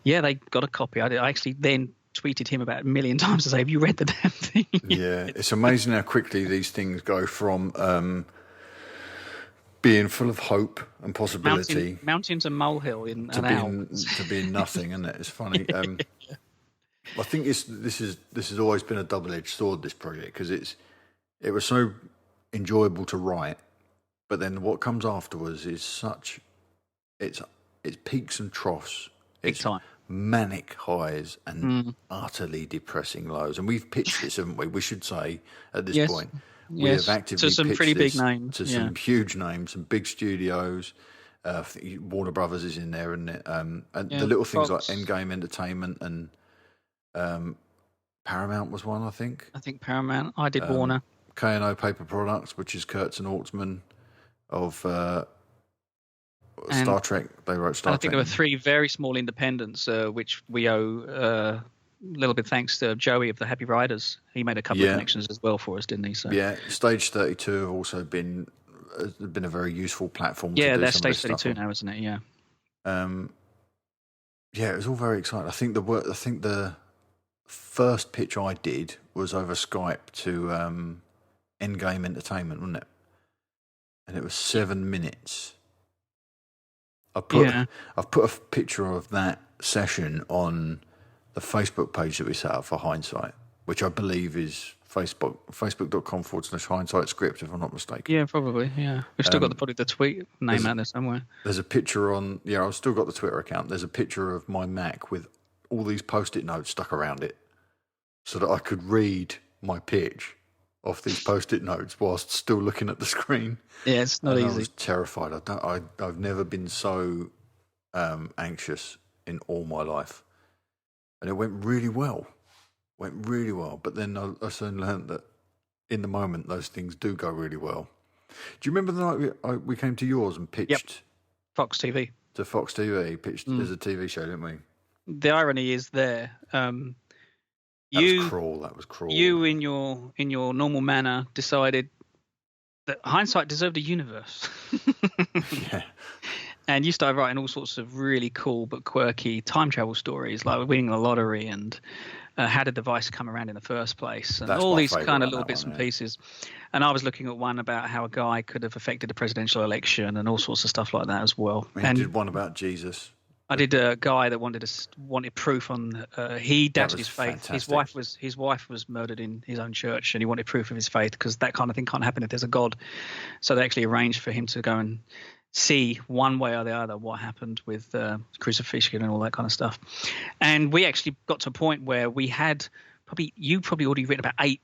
they got a copy. I actually then tweeted him about a million times to say, have you read the damn thing? Yeah, it's amazing how quickly these things go from being full of hope and possibility, mountains and molehill in an hour, to being nothing, isn't it? It's funny. I think this has always been a double-edged sword, this project, because it was so enjoyable to write, but then what comes afterwards is it's peaks and troughs. It's time. Manic highs and utterly depressing lows. And we've pitched this, haven't we? We should say at this point. We have actively to some pitched pretty this big names, to some huge names, some big studios. Warner Brothers is in there, and the little things Fox. like Endgame Entertainment and Paramount was one, I think. I think Paramount. I did Warner. K&O Paper Products, which is Kurtz and Ortzman of Star Trek. They wrote Star Trek. I think there were 3 very small independents, which we owe a little bit thanks to Joey of the Happy Riders. He made a couple of connections as well for us, didn't he? So. Yeah, Stage 32 have also been a very useful platform. Yeah, to do that's some of Stage this 32 stuff now, isn't it? Yeah. It was all very exciting. I think the first pitch I did was over Skype to Endgame Entertainment, wasn't it? And it was 7 minutes. I've put a picture of that session on the Facebook page that we set up for Hindsight, which I believe is Facebook.com/hindsight script, if I'm not mistaken. Yeah, probably. Yeah, we've still got probably the tweet name out there somewhere. There's a picture on. Yeah, I've still got the Twitter account. There's a picture of my Mac with all these post-it notes stuck around it, so that I could read my pitch off these post-it notes whilst still looking at the screen. Yeah, it's not easy. I was terrified. I've never been so anxious in all my life, and it went really well. But then I soon learned that in the moment those things do go really well. Do you remember the night we came to yours and pitched Fox TV to Fox TV? Pitched as a TV show, didn't we? The irony is there. That was cruel. You, in your normal manner, decided that Hindsight deserved a universe. Yeah. And you started writing all sorts of really cool but quirky time travel stories, like winning the lottery and how did the device come around in the first place, and all these kind of little bits and pieces. And I was looking at one about how a guy could have affected the presidential election and all sorts of stuff like that as well. And you did one about Jesus. I did a guy that wanted proof on he doubted his faith. Fantastic. His wife was murdered in his own church, and he wanted proof of his faith because that kind of thing can't happen if there's a God. So they actually arranged for him to go and see one way or the other what happened with crucifixion and all that kind of stuff. And we actually got to a point where we had you probably already written about 8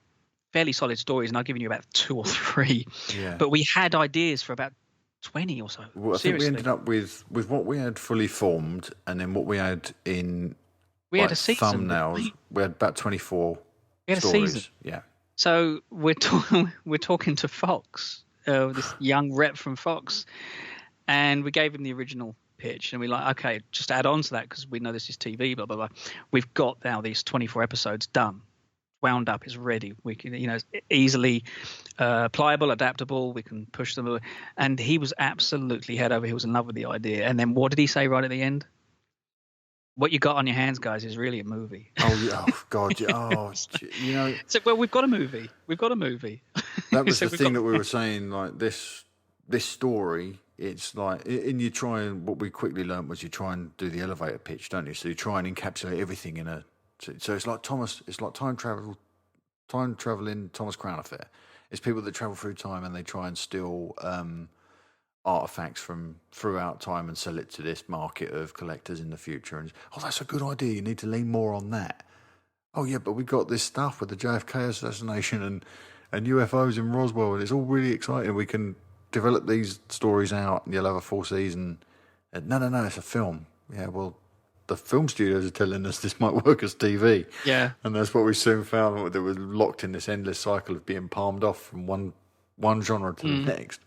fairly solid stories, and I've given you about 2 or 3. Yeah. But we had ideas for about 20 or so. Well, I think we ended up with what we had fully formed, and then what we had in had a season. Thumbnails. We had about 24 we had stories. A season. Yeah. So we're talking to Fox, this young rep from Fox, and we gave him the original pitch, and we're like, okay, just add on to that because we know this is TV, blah, blah, blah. We've got now these 24 episodes done. Wound up, is ready. We can, it's easily pliable, adaptable. We can push them. And he was absolutely head over heels in love with the idea. And then what did he say right at the end? What you got on your hands, guys, is really a movie. Oh God! Oh, So, well, we've got a movie. That was the thing that we were saying. Like this story. It's like, and you try and what we quickly learned was you try and do the elevator pitch, don't you? So you try and encapsulate everything in a. So it's like time traveling Thomas Crown Affair. It's people that travel through time and they try and steal artifacts from throughout time and sell it to this market of collectors in the future. And that's a good idea. You need to lean more on that. Oh yeah, but we got this stuff with the JFK assassination and UFOs in Roswell, and it's all really exciting. We can develop these stories out, and you'll have a full season. And no, it's a film. Yeah, well. The film studios are telling us this might work as TV. Yeah. And that's what we soon found, that we're locked in this endless cycle of being palmed off from one genre to the next.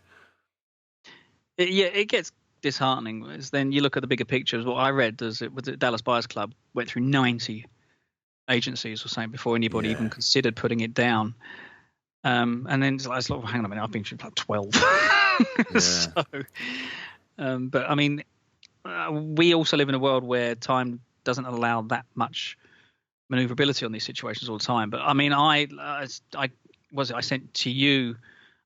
It gets disheartening. Then you look at the bigger pictures. What I read was the Dallas Buyers Club went through 90 agencies or something before anybody even considered putting it down. And then it's like, hang on a minute, I've been through like 12. So, but I mean, we also live in a world where time doesn't allow that much maneuverability on these situations all the time. But I mean, I sent to you,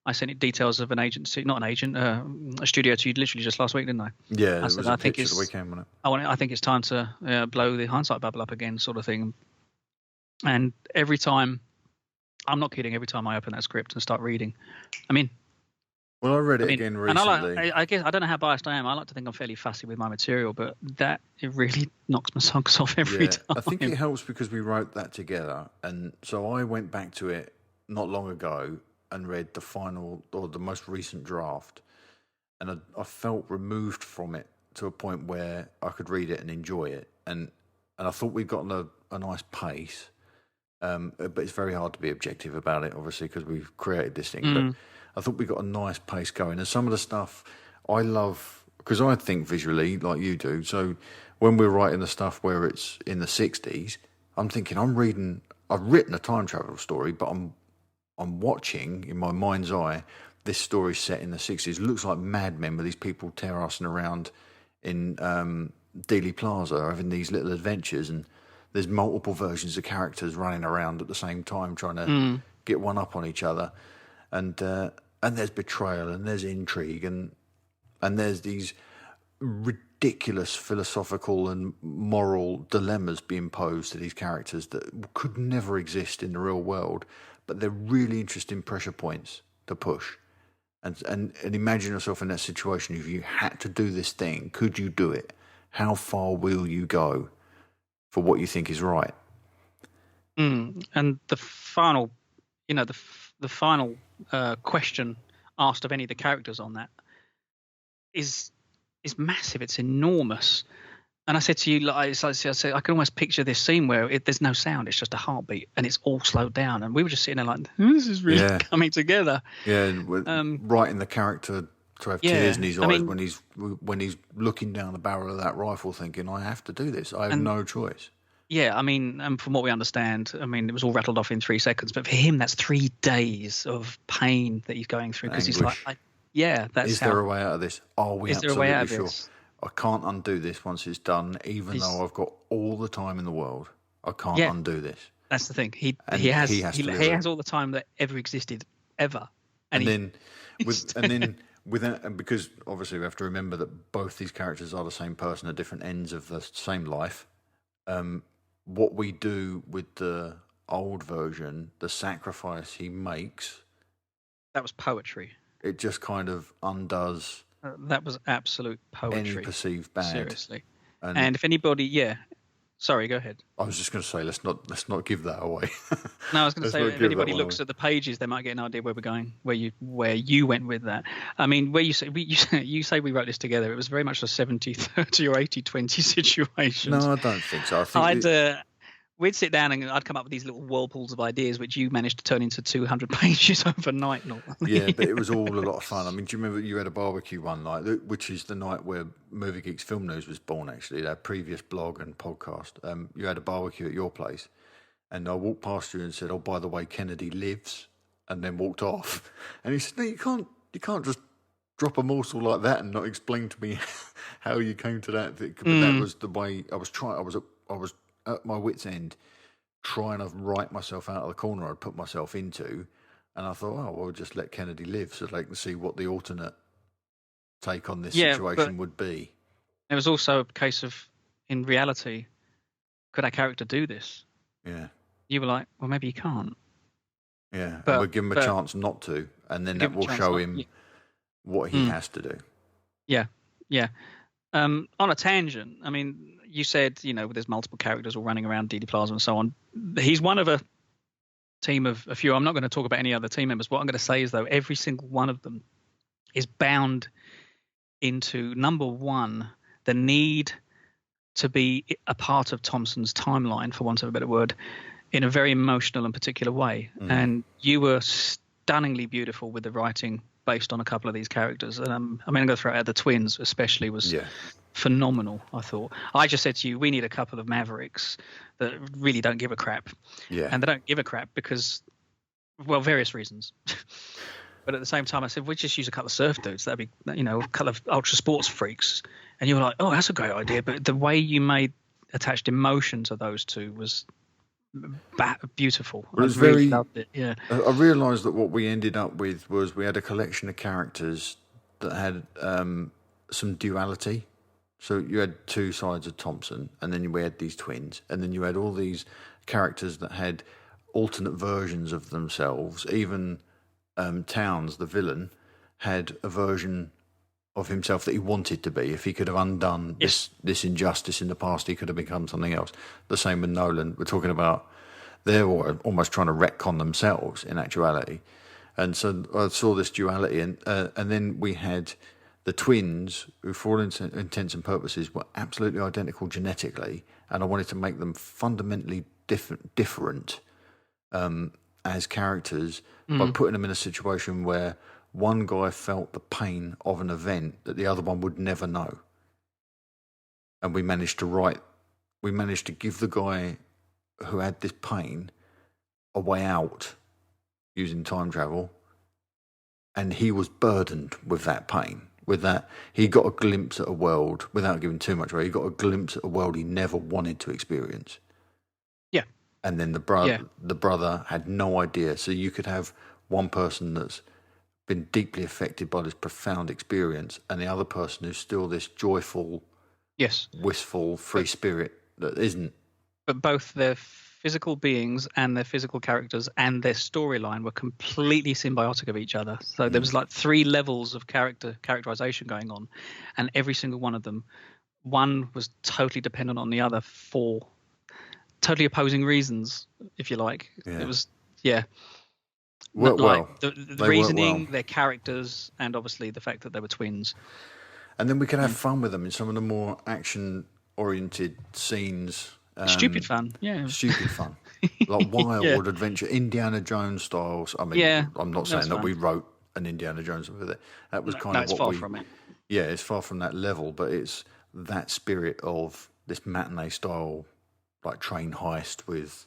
I sent it details of an agency, not an agent, a studio to you literally just last week, didn't I? Yeah, it was a pitch of the weekend, wasn't it? I think it's time to blow the Hindsight bubble up again, sort of thing. And every time, I'm not kidding, every time I open that script and start reading, well, I read it again recently. And I guess I don't know how biased I am. I like to think I'm fairly fussy with my material, but it really knocks my socks off every time. I think it helps because we wrote that together, and so I went back to it not long ago and read the final or the most recent draft, and I felt removed from it to a point where I could read it and enjoy it, and I thought we'd gotten a nice pace, but it's very hard to be objective about it, obviously, because we've created this thing, but. I thought we got a nice pace going. And some of the stuff I love, because I think visually like you do. So when we're writing the stuff where it's in the 60s, I'm thinking I've written a time travel story, but I'm watching in my mind's eye this story set in the 60s. It looks like Mad Men with these people terrassing around in Dealey Plaza having these little adventures, and there's multiple versions of characters running around at the same time trying to get one up on each other. And there's betrayal, and there's intrigue, and there's these ridiculous philosophical and moral dilemmas being posed to these characters that could never exist in the real world, but they're really interesting pressure points to push. And imagine yourself in that situation. If you had to do this thing, could you do it? How far will you go for what you think is right? And the final, the final question asked of any of the characters on that is massive. It's enormous. And I said to you, I said, I can almost picture this scene where there's no sound. It's just a heartbeat, and it's all slowed down. And we were just sitting there like, this is really coming together. Yeah, writing the character to have tears in his eyes when he's looking down the barrel of that rifle, thinking, I have to do this. I have no choice. Yeah, from what we understand, it was all rattled off in 3 seconds. But for him, that's 3 days of pain that he's going through because he's like, that's there a way out of this? Are we absolutely sure? This? I can't undo this once it's done, even though I've got all the time in the world. I can't undo this. That's the thing. He has all the time that ever existed, ever. And because obviously we have to remember that both these characters are the same person at different ends of the same life. What we do with the old version, the sacrifice he makes, that was poetry. It just kind of undoes. That was absolute poetry. Any perceived bad. Seriously. And if anybody, sorry, go ahead. I was just going to say, let's not give that away. No, I was going to say, if anybody looks at the pages, they might get an idea where we're going, where you went with that. Where you say we wrote this together, it was very much a 70-30 or 80-20 situation. No, I don't think so. I think we'd sit down and I'd come up with these little whirlpools of ideas, which you managed to turn into 200 pages overnight. Yeah, but it was all a lot of fun. Do you remember you had a barbecue one night, which is the night where Movie Geeks Film News was born, actually, their previous blog and podcast. You had a barbecue at your place, and I walked past you and said, oh, by the way, Kennedy lives, and then walked off. And he said, no, you can't just drop a morsel like that and not explain to me how you came to that. But that was the way I was trying. I was at my wit's end, trying to write myself out of the corner I'd put myself into, and I thought, we'll just let Kennedy live so they can see what the alternate take on this situation would be. It was also a case of, in reality, could our character do this? Yeah. You were like, well, maybe he can't. Yeah, and we'll give him a chance not to, and then that will show him what he has to do. Yeah, yeah. On a tangent, you said, there's multiple characters all running around Dealey Plaza and so on. He's one of a team of a few. I'm not going to talk about any other team members. What I'm going to say is, though, every single one of them is bound into, number one, the need to be a part of Thompson's timeline, for want of a better word, in a very emotional and particular way. And you were stunningly beautiful with the writing based on a couple of these characters. And I'm going to throw out the twins, especially, was phenomenal, I thought. I just said to you, we need a couple of Mavericks that really don't give a crap. Yeah. And they don't give a crap because, well, various reasons. But at the same time, I said, we'll just use a couple of surf dudes. That'd be, a couple of ultra sports freaks. And you were like, oh, that's a great idea. But the way you attached emotion to those two was beautiful. Well, it was really loved it. Yeah. I realised that what we ended up with was we had a collection of characters that had some duality. So you had two sides of Thompson, and then we had these twins, and then you had all these characters that had alternate versions of themselves. Even Towns, the villain, had a version of himself that he wanted to be. If he could have undone this injustice in the past, he could have become something else. The same with Nolan. We're talking about they're almost trying to retcon themselves in actuality. And so I saw this duality, and then we had the twins, who for all intents and purposes were absolutely identical genetically, and I wanted to make them fundamentally different as characters by putting them in a situation where one guy felt the pain of an event that the other one would never know. And we managed to give the guy who had this pain a way out using time travel, and he was burdened with that pain. With that, he got a glimpse at a world, without giving too much away, he got a glimpse at a world he never wanted to experience. Yeah. And then the brother had no idea. So you could have one person that's been deeply affected by this profound experience, and the other person who's still this joyful, Yes. wistful, free spirit that isn't. But both their physical beings and their physical characters and their storyline were completely symbiotic of each other. So there was like 3 levels of characterization going on, and every single one of them, one was totally dependent on the other for totally opposing reasons, if you like. Yeah. It was Well, the reasoning, their characters, and obviously the fact that they were twins. And then we can have fun with them in some of the more action-oriented scenes. Stupid fun, yeah. Stupid fun. Like wild adventure, Indiana Jones styles. I mean, I'm not saying that we wrote an Indiana Jones with it. That was kind of what far from it. Yeah, it's far from that level, but it's that spirit of this matinee style, like train heist with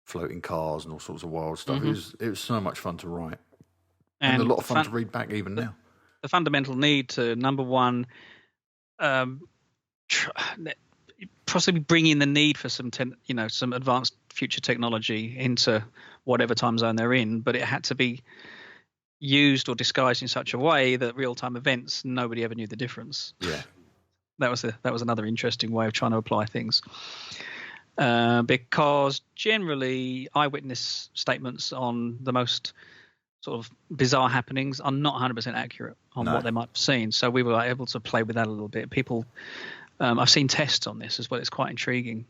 floating cars and all sorts of wild stuff. It was so much fun to write. And a lot of fun to read back even now. The fundamental need to, number one, possibly bring in the need for some advanced future technology into whatever time zone they're in, but it had to be used or disguised in such a way that real-time events, nobody ever knew the difference. Yeah, that was another interesting way of trying to apply things. Because generally, eyewitness statements on the most sort of bizarre happenings are not 100% accurate on what they might have seen. So we were able to play with that a little bit. People, I've seen tests on this as well. It's quite intriguing,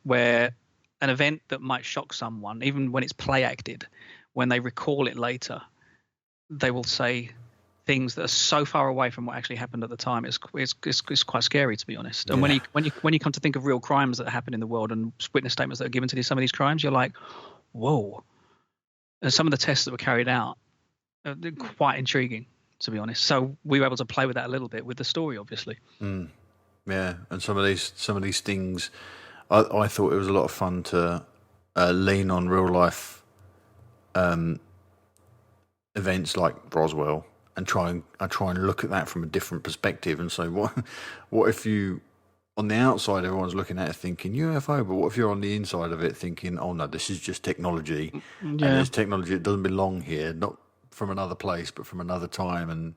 where an event that might shock someone, even when it's play acted, when they recall it later, they will say things that are so far away from what actually happened at the time. It's quite scary, to be honest. And when you come to think of real crimes that happen in the world and witness statements that are given to some of these crimes, you're like, whoa. And some of the tests that were carried out are quite intriguing, to be honest. So we were able to play with that a little bit with the story, obviously. Yeah, and some of these things, I thought it was a lot of fun to lean on real life events like Roswell and try and look at that from a different perspective and say, what if you, on the outside everyone's looking at it thinking UFO, but what if you're on the inside of it thinking, oh no, this is just technology, and there's technology that doesn't belong here, not from another place but from another time, and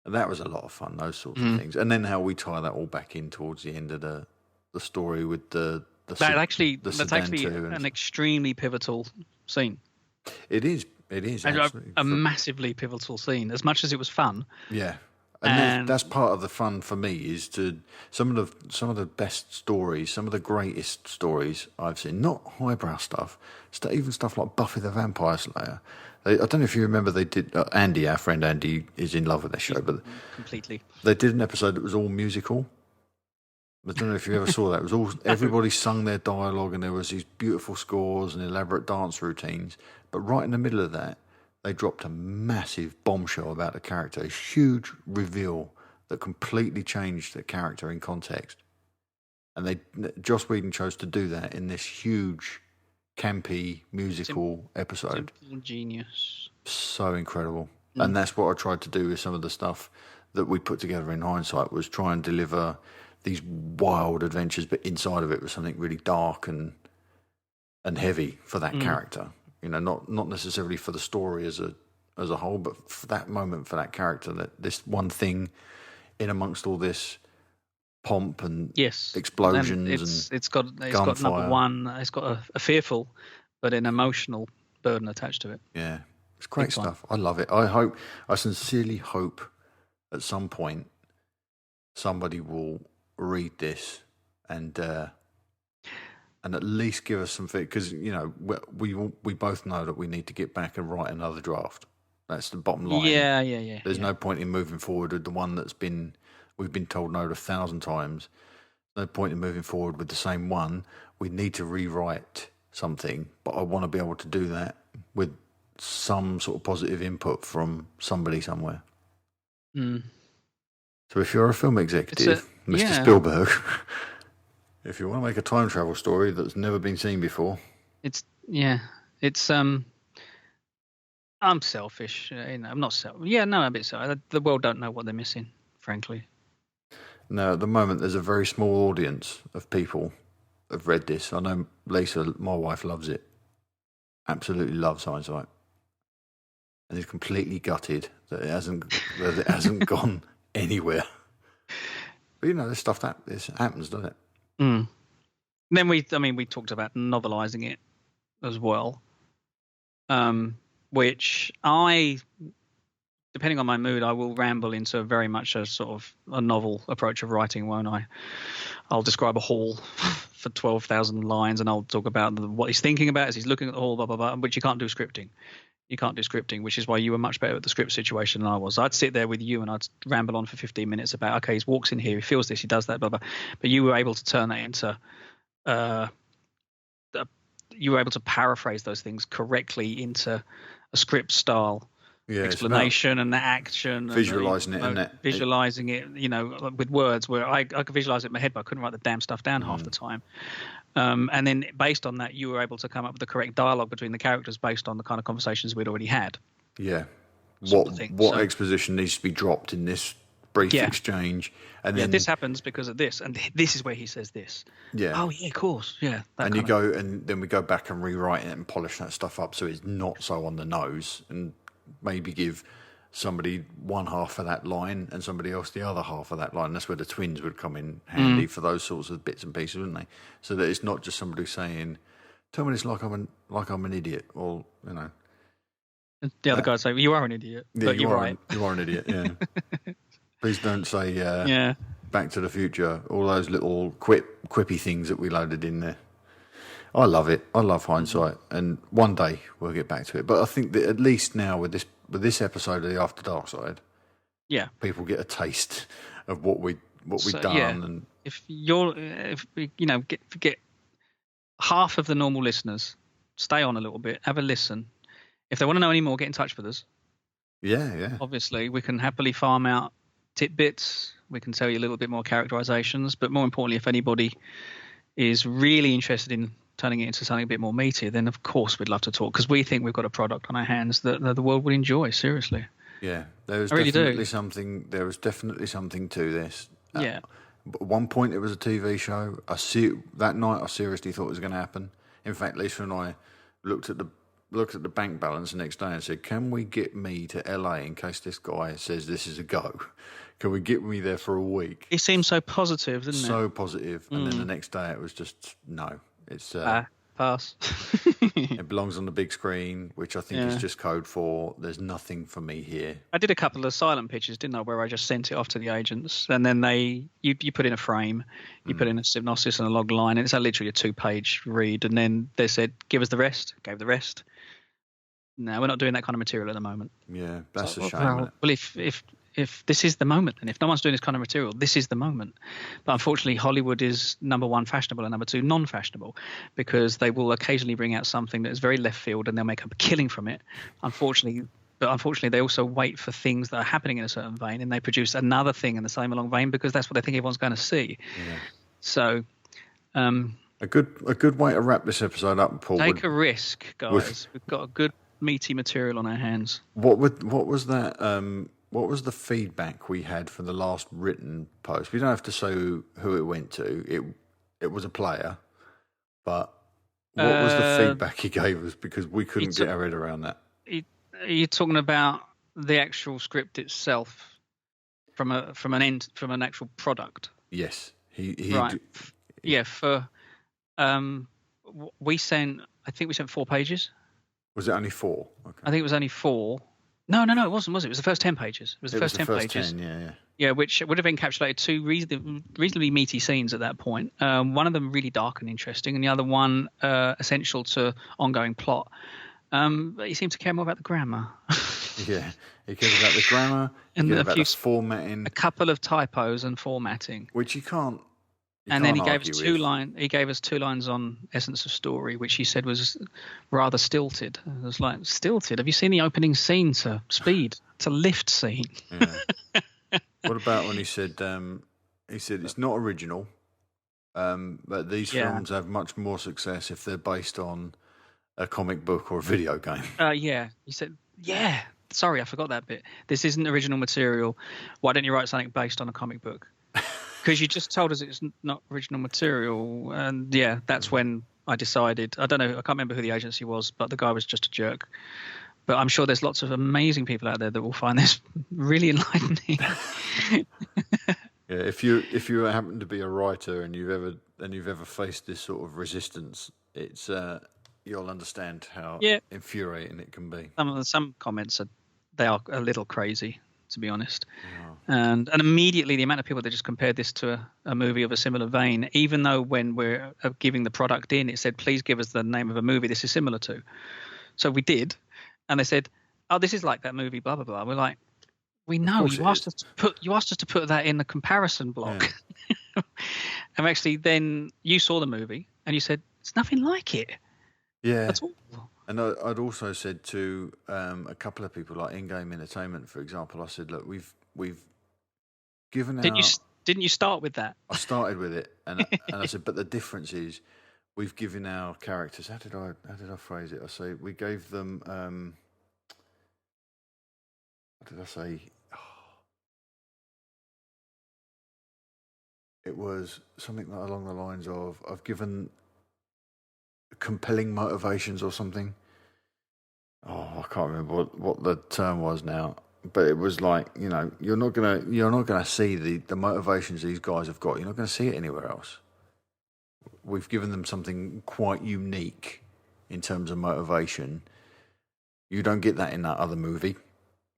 that was a lot of fun, those sorts of things. And then how we tie that all back in towards the end of the story with that's actually an extremely pivotal scene. It is absolutely a massively pivotal scene, as much as it was fun. Yeah. And that's part of the fun for me, is to some of the best stories, some of the greatest stories I've seen, not highbrow stuff, even stuff like Buffy the Vampire Slayer. I don't know if you remember, they did, Andy, our friend Andy, is in love with that show, but completely. They did an episode that was all musical. I don't know if you ever saw that. It was all, everybody sung their dialogue and there was these beautiful scores and elaborate dance routines. But right in the middle of that, they dropped a massive bombshell about the character, a huge reveal that completely changed the character in context. And Joss Whedon chose to do that in this huge, campy, musical episode. Simple genius. So incredible. And that's what I tried to do with some of the stuff that we put together in Hindsight, was try and deliver these wild adventures, but inside of it was something really dark and heavy for that character. You know, not necessarily for the story as a whole, but for that moment, for that character, that this one thing in amongst all this pomp and explosions and it's got number one, it's got a fearful but an emotional burden attached to it. Yeah, it's great stuff. I love it. I sincerely hope at some point somebody will read this and at least give us some feedback, because you know we both know that we need to get back and write another draft. That's the bottom line. Yeah. There's no point in moving forward with the one we've been told no 1,000 times. No point in moving forward with the same one. We need to rewrite something, but I want to be able to do that with some sort of positive input from somebody somewhere. So if you're a film executive, Mr. Spielberg, if you want to make a time travel story that's never been seen before, I'm selfish. I'm not selfish. Yeah, no, a bit selfish. The world don't know what they're missing, frankly. No, at the moment there's a very small audience of people that have read this. I know Lisa, my wife, loves it. Absolutely loves Hindsight. and he's completely gutted that it hasn't gone anywhere. But there's stuff that this happens, doesn't it? Mm. Then we talked about novelising it as well, which depending on my mood, I will ramble into very much a sort of a novel approach of writing, won't I? I'll describe a hall for 12,000 lines, and I'll talk about what he's thinking about as he's looking at the hall, blah, blah, blah, which you can't do scripting. You can't do scripting, which is why you were much better at the script situation than I was. I'd sit there with you and I'd ramble on for 15 minutes about, okay, he walks in here, he feels this, he does that, blah, blah. But you were able to turn that into you were able to paraphrase those things correctly into a script style explanation and the action, visualizing visualizing it, with words. Where I could visualize it in my head, but I couldn't write the damn stuff down half the time. And then based on that, you were able to come up with the correct dialogue between the characters based on the kind of conversations we'd already had. Yeah. What exposition needs to be dropped in this brief exchange, and then this happens because of this, and this is where he says this. Yeah. Oh yeah, of course. Yeah. And then we go back and rewrite it and polish that stuff up so it's not so on the nose, and maybe give somebody one half of that line and somebody else the other half of that line. That's where the twins would come in handy for those sorts of bits and pieces, wouldn't they? So that it's not just somebody saying, "Tell me this like I'm an idiot," or the other guy say, "You are an idiot," but you're right. You are an idiot. Yeah. Please don't say Back to the Future. All those little quippy things that we loaded in there. I love it. I love Hindsight, and one day we'll get back to it. But I think that at least now with this episode of the After Darkside, people get a taste of what we've done. Yeah. And if get half of the normal listeners, stay on a little bit, have a listen. If they want to know any more, get in touch with us. Yeah. Obviously, we can happily farm out tidbits. We can tell you a little bit more characterizations, but more importantly, if anybody is really interested in turning it into something a bit more meaty, then of course we'd love to talk, because we think we've got a product on our hands that the world would enjoy. Seriously. Yeah, there was definitely something. There was definitely something to this. Yeah. At one point, it was a TV show. That night, I seriously thought it was going to happen. In fact, Lisa and I looked at the bank balance the next day and said, "Can we get me to LA in case this guy says this is a go? Can we get me there for a week?" He seemed so positive, didn't he? So positive. And then the next day it was just, no. It's pass. It belongs on the big screen, which I think is just code for there's nothing for me here. I did a couple of silent pitches, didn't I, where I just sent it off to the agents, and then you put in a frame, you put in a synopsis and a log line, and it's literally a 2-page read, and then they said, "Give us the rest." Gave the rest. No, we're not doing that kind of material at the moment. Yeah, that's a shame. Well, if this is the moment, and if no one's doing this kind of material, this is the moment. But unfortunately, Hollywood is number one fashionable and number two non-fashionable, because they will occasionally bring out something that is very left field and they'll make a killing from it. Unfortunately, they also wait for things that are happening in a certain vein, and they produce another thing in the same along vein because that's what they think everyone's going to see. Yeah. So, a good way to wrap this episode up, Paul. Take a risk, guys. We've got a good meaty material on our hands. What was that? What was the feedback we had for the last written post? We don't have to say who it went to. It was a player, but what was the feedback he gave us, because we couldn't get our head around that? You're talking about the actual script itself from an actual product. Yes, right. We sent 4 pages. Was it only 4? Okay. I think it was only 4. No, it wasn't, was it? It was the first 10 pages. It was the first 10 pages. 10, yeah, which would have encapsulated 2 reasonably meaty scenes at that point. One of them really dark and interesting, and the other one essential to ongoing plot. But he seemed to care more about the grammar. Yeah, he cared about the grammar, and about the formatting. A couple of typos and formatting. Which you can't. And then he gave us 2 lines on essence of story, which he said was rather stilted. It was like, stilted? Have you seen the opening scene to Speed? It's a lift scene. Yeah. What about when he said it's not original, but these films have much more success if they're based on a comic book or a video game. He said, sorry, I forgot that bit. This isn't original material. Why don't you write something based on a comic book? Because you just told us it's not original material, and that's when I decided. I don't know, I can't remember who the agency was, but the guy was just a jerk. But I'm sure there's lots of amazing people out there that will find this really enlightening. Yeah, if you happen to be a writer and you've ever faced this sort of resistance, it's you'll understand how infuriating it can be. Some comments they are a little crazy, to be honest. And immediately the amount of people that just compared this to a movie of a similar vein, even though when we're giving the product in, it said, please give us the name of a movie this is similar to. So we did, and they said, oh, this is like that movie, blah blah blah. We're like, we know you asked us to put that in the comparison block. Yeah. And actually then you saw the movie and you said it's nothing like it. Yeah. That's all. And I'd also said to a couple of people, like In-Game Entertainment, for example, I said, look, we've given Didn't you start with that? I started with it, and I said, but the difference is we've given our characters. How did I phrase it? I say we gave them. What did I say? It was something along the lines of I've given compelling motivations or something. Oh, I can't remember what the term was now, but it was like, you know, you're not gonna see the motivations these guys have got. You're not gonna see it anywhere else. We've given them something quite unique in terms of motivation. You don't get that in that other movie,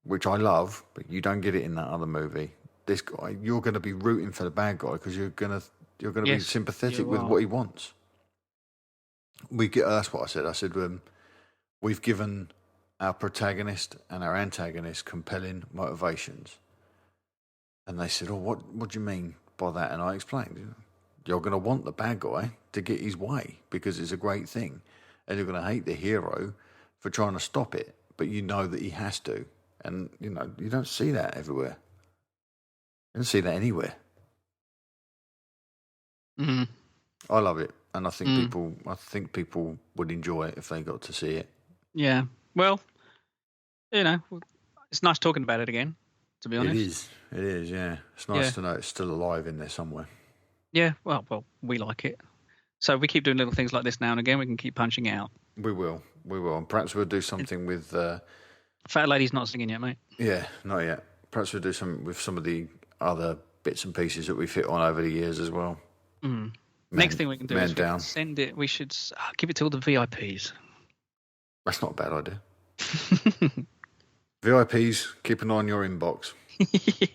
which I love, but you don't get it in that other movie. This guy, you're going to be rooting for the bad guy because you're going to be sympathetic with what he wants. That's what I said. I said we've given our protagonist and our antagonist compelling motivations, and they said, "Oh, what do you mean by that?" And I explained, you're going to want the bad guy to get his way because it's a great thing, and you're going to hate the hero for trying to stop it, but you know that he has to, and you know you don't see that everywhere. You don't see that anywhere. Mm-hmm. I love it, and I think people would enjoy it if they got to see it. Yeah, well, you know, it's nice talking about it again. To be honest, it is. Yeah, it's nice to know it's still alive in there somewhere. Yeah, well, we like it, so we keep doing little things like this now and again. We can keep punching it out. We will, and perhaps we'll do something with. Fat Lady's not singing yet, mate. Yeah, not yet. Perhaps we'll do something with some of the other bits and pieces that we've hit on over the years as well. Mm. Next thing we can do is send it. We should give it to all the VIPs. That's not a bad idea. VIPs, keep an eye on your inbox.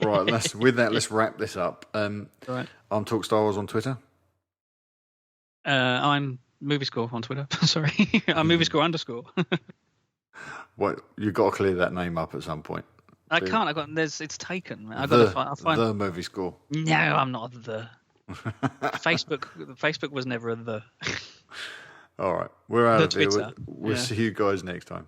Right, let's wrap this up. Right. I'm Talk Star Wars on Twitter. I'm Movie Score on Twitter. Sorry, I'm Movie Score _ What, you've got to clear that name up at some point. I can't. It's taken. I've got to find the Movie Score. No, I'm not the. Facebook was never a the. All right, we're out of here. We'll see you guys next time.